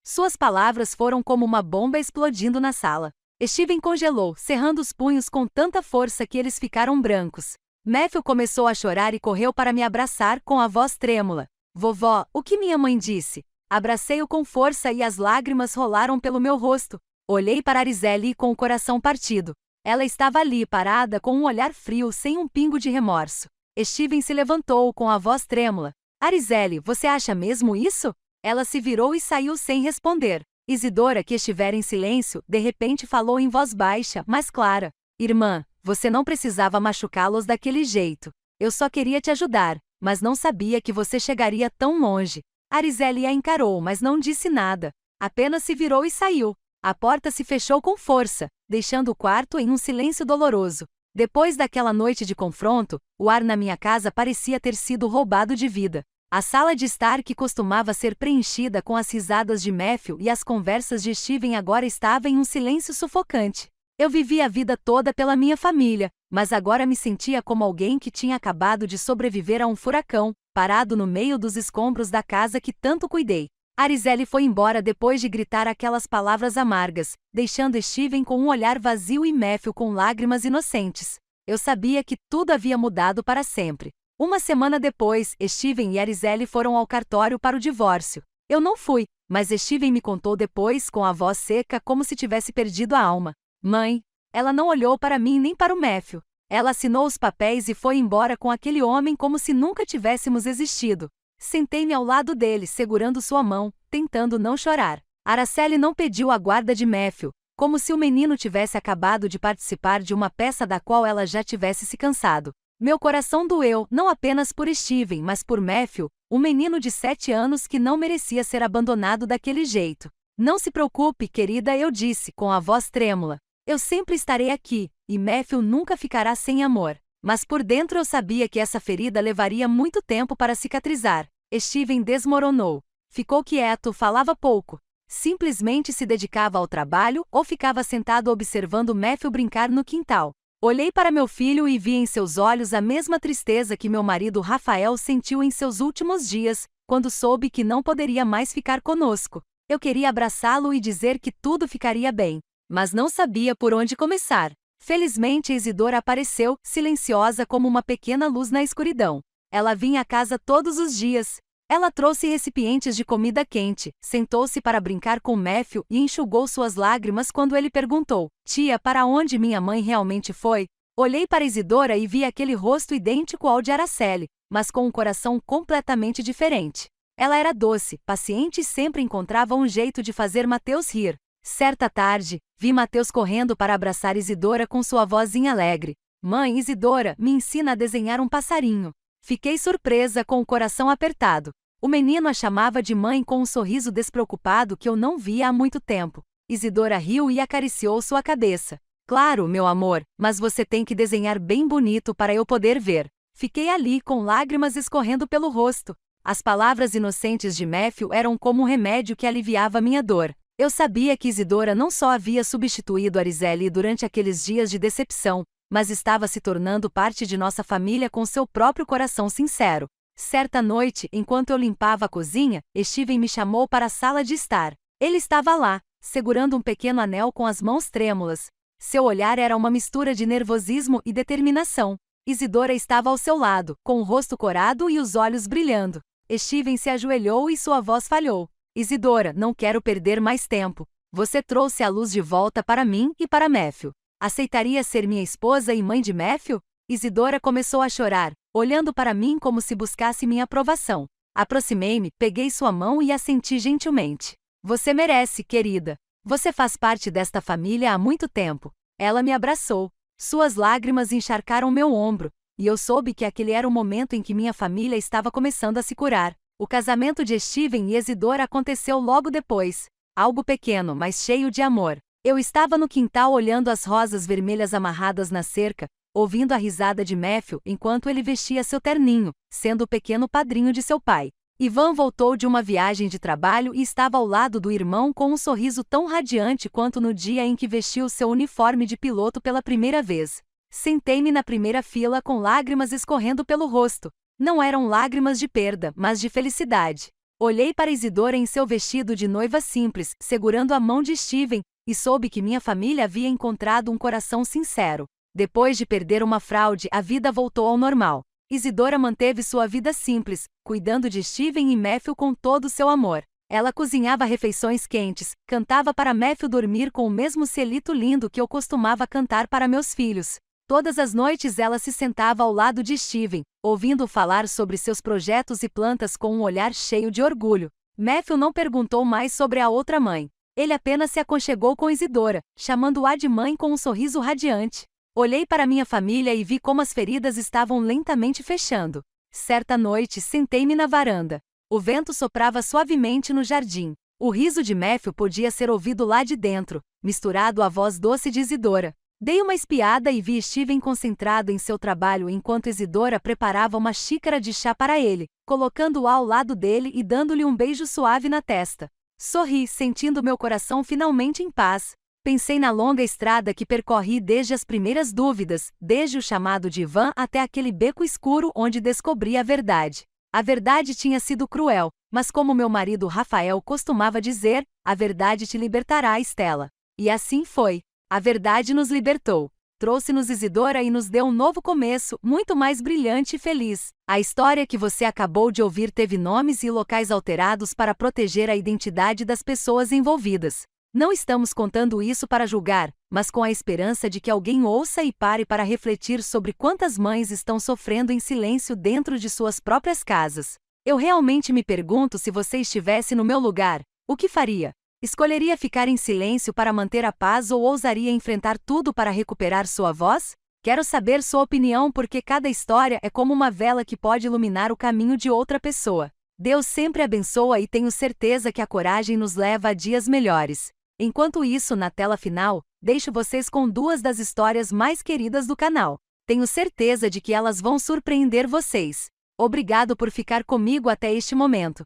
Suas palavras foram como uma bomba explodindo na sala. Steven congelou, cerrando os punhos com tanta força que eles ficaram brancos. Matthew começou a chorar e correu para me abraçar com a voz trêmula. Vovó, o que minha mãe disse? Abracei-o com força e as lágrimas rolaram pelo meu rosto. Olhei para Arizeli com o coração partido. Ela estava ali, parada, com um olhar frio, sem um pingo de remorso. Steven se levantou com a voz trêmula. Arizeli, você acha mesmo isso? Ela se virou e saiu sem responder. Isidora, que estivera em silêncio, de repente falou em voz baixa, mas clara. Irmã, você não precisava machucá-los daquele jeito. Eu só queria te ajudar, mas não sabia que você chegaria tão longe. Arizeli a encarou, mas não disse nada. Apenas se virou e saiu. A porta se fechou com força, deixando o quarto em um silêncio doloroso. Depois daquela noite de confronto, o ar na minha casa parecia ter sido roubado de vida. A sala de estar que costumava ser preenchida com as risadas de Matthew e as conversas de Steven agora estava em um silêncio sufocante. Eu vivia a vida toda pela minha família, mas agora me sentia como alguém que tinha acabado de sobreviver a um furacão, parado no meio dos escombros da casa que tanto cuidei. Arizelle foi embora depois de gritar aquelas palavras amargas, deixando Steven com um olhar vazio e Matthew com lágrimas inocentes. Eu sabia que tudo havia mudado para sempre. Uma semana depois, Steven e Arizelle foram ao cartório para o divórcio. Eu não fui, mas Steven me contou depois com a voz seca como se tivesse perdido a alma. Mãe, ela não olhou para mim nem para o Matthew. Ela assinou os papéis e foi embora com aquele homem como se nunca tivéssemos existido. Sentei-me ao lado dele, segurando sua mão, tentando não chorar. Araceli não pediu a guarda de Matthew, como se o menino tivesse acabado de participar de uma peça da qual ela já tivesse se cansado. Meu coração doeu, não apenas por Steven, mas por Matthew, um menino de 7 anos que não merecia ser abandonado daquele jeito. Não se preocupe, querida, eu disse, com a voz trêmula. Eu sempre estarei aqui, e Matthew nunca ficará sem amor. Mas por dentro eu sabia que essa ferida levaria muito tempo para cicatrizar. Steven desmoronou. Ficou quieto, falava pouco. Simplesmente se dedicava ao trabalho ou ficava sentado observando Matthew brincar no quintal. Olhei para meu filho e vi em seus olhos a mesma tristeza que meu marido Rafael sentiu em seus últimos dias, quando soube que não poderia mais ficar conosco. Eu queria abraçá-lo e dizer que tudo ficaria bem, mas não sabia por onde começar. Felizmente Isidora apareceu, silenciosa como uma pequena luz na escuridão. Ela vinha à casa todos os dias. Ela trouxe recipientes de comida quente, sentou-se para brincar com Matthew e enxugou suas lágrimas quando ele perguntou: Tia, para onde minha mãe realmente foi? Olhei para Isidora e vi aquele rosto idêntico ao de Araceli, mas com um coração completamente diferente. Ela era doce, paciente e sempre encontrava um jeito de fazer Mateus rir. Certa tarde, vi Mateus correndo para abraçar Isidora com sua vozinha alegre. Mãe, Isidora, me ensina a desenhar um passarinho. Fiquei surpresa com o coração apertado. O menino a chamava de mãe com um sorriso despreocupado que eu não via há muito tempo. Isidora riu e acariciou sua cabeça. Claro, meu amor, mas você tem que desenhar bem bonito para eu poder ver. Fiquei ali com lágrimas escorrendo pelo rosto. As palavras inocentes de Matthew eram como um remédio que aliviava minha dor. Eu sabia que Isidora não só havia substituído Arizelle durante aqueles dias de decepção, mas estava se tornando parte de nossa família com seu próprio coração sincero. Certa noite, enquanto eu limpava a cozinha, Steven me chamou para a sala de estar. Ele estava lá, segurando um pequeno anel com as mãos trêmulas. Seu olhar era uma mistura de nervosismo e determinação. Isidora estava ao seu lado, com o rosto corado e os olhos brilhando. Steven se ajoelhou e sua voz falhou. Isidora, não quero perder mais tempo. Você trouxe a luz de volta para mim e para Matthew. Aceitaria ser minha esposa e mãe de Matthew? Isidora começou a chorar, olhando para mim como se buscasse minha aprovação. Aproximei-me, peguei sua mão e assenti gentilmente. Você merece, querida. Você faz parte desta família há muito tempo. Ela me abraçou. Suas lágrimas encharcaram meu ombro, e eu soube que aquele era o momento em que minha família estava começando a se curar. O casamento de Steven e Isidora aconteceu logo depois. Algo pequeno, mas cheio de amor. Eu estava no quintal olhando as rosas vermelhas amarradas na cerca, ouvindo a risada de Matthew enquanto ele vestia seu terninho, sendo o pequeno padrinho de seu pai. Ivan voltou de uma viagem de trabalho e estava ao lado do irmão com um sorriso tão radiante quanto no dia em que vestiu seu uniforme de piloto pela primeira vez. Sentei-me na primeira fila com lágrimas escorrendo pelo rosto. Não eram lágrimas de perda, mas de felicidade. Olhei para Isidora em seu vestido de noiva simples, segurando a mão de Steven, e soube que minha família havia encontrado um coração sincero. Depois de perder uma fraude, a vida voltou ao normal. Isidora manteve sua vida simples, cuidando de Steven e Matthew com todo o seu amor. Ela cozinhava refeições quentes, cantava para Matthew dormir com o mesmo celito lindo que eu costumava cantar para meus filhos. Todas as noites ela se sentava ao lado de Steven, ouvindo falar sobre seus projetos e plantas com um olhar cheio de orgulho. Matthew não perguntou mais sobre a outra mãe. Ele apenas se aconchegou com Isidora, chamando-a de mãe com um sorriso radiante. Olhei para minha família e vi como as feridas estavam lentamente fechando. Certa noite, sentei-me na varanda. O vento soprava suavemente no jardim. O riso de Matthew podia ser ouvido lá de dentro, misturado à voz doce de Isidora. Dei uma espiada e vi Steven concentrado em seu trabalho enquanto Isidora preparava uma xícara de chá para ele, colocando-o ao lado dele e dando-lhe um beijo suave na testa. Sorri, sentindo meu coração finalmente em paz. Pensei na longa estrada que percorri desde as primeiras dúvidas, desde o chamado de Ivan até aquele beco escuro onde descobri a verdade. A verdade tinha sido cruel, Mas como meu marido Rafael costumava dizer, a verdade te libertará, Estela. E assim foi. A verdade nos libertou. Trouxe-nos Isidora e nos deu um novo começo, muito mais brilhante e feliz. A história que você acabou de ouvir teve nomes e locais alterados para proteger a identidade das pessoas envolvidas. Não estamos contando isso para julgar, mas com a esperança de que alguém ouça e pare para refletir sobre quantas mães estão sofrendo em silêncio dentro de suas próprias casas. Eu realmente me pergunto, se você estivesse no meu lugar, o que faria? Escolheria ficar em silêncio para manter a paz ou ousaria enfrentar tudo para recuperar sua voz? Quero saber sua opinião, porque cada história é como uma vela que pode iluminar o caminho de outra pessoa. Deus sempre abençoa e tenho certeza que a coragem nos leva a dias melhores. Enquanto isso, na tela final, deixo vocês com duas das histórias mais queridas do canal. Tenho certeza de que elas vão surpreender vocês. Obrigado por ficar comigo até este momento.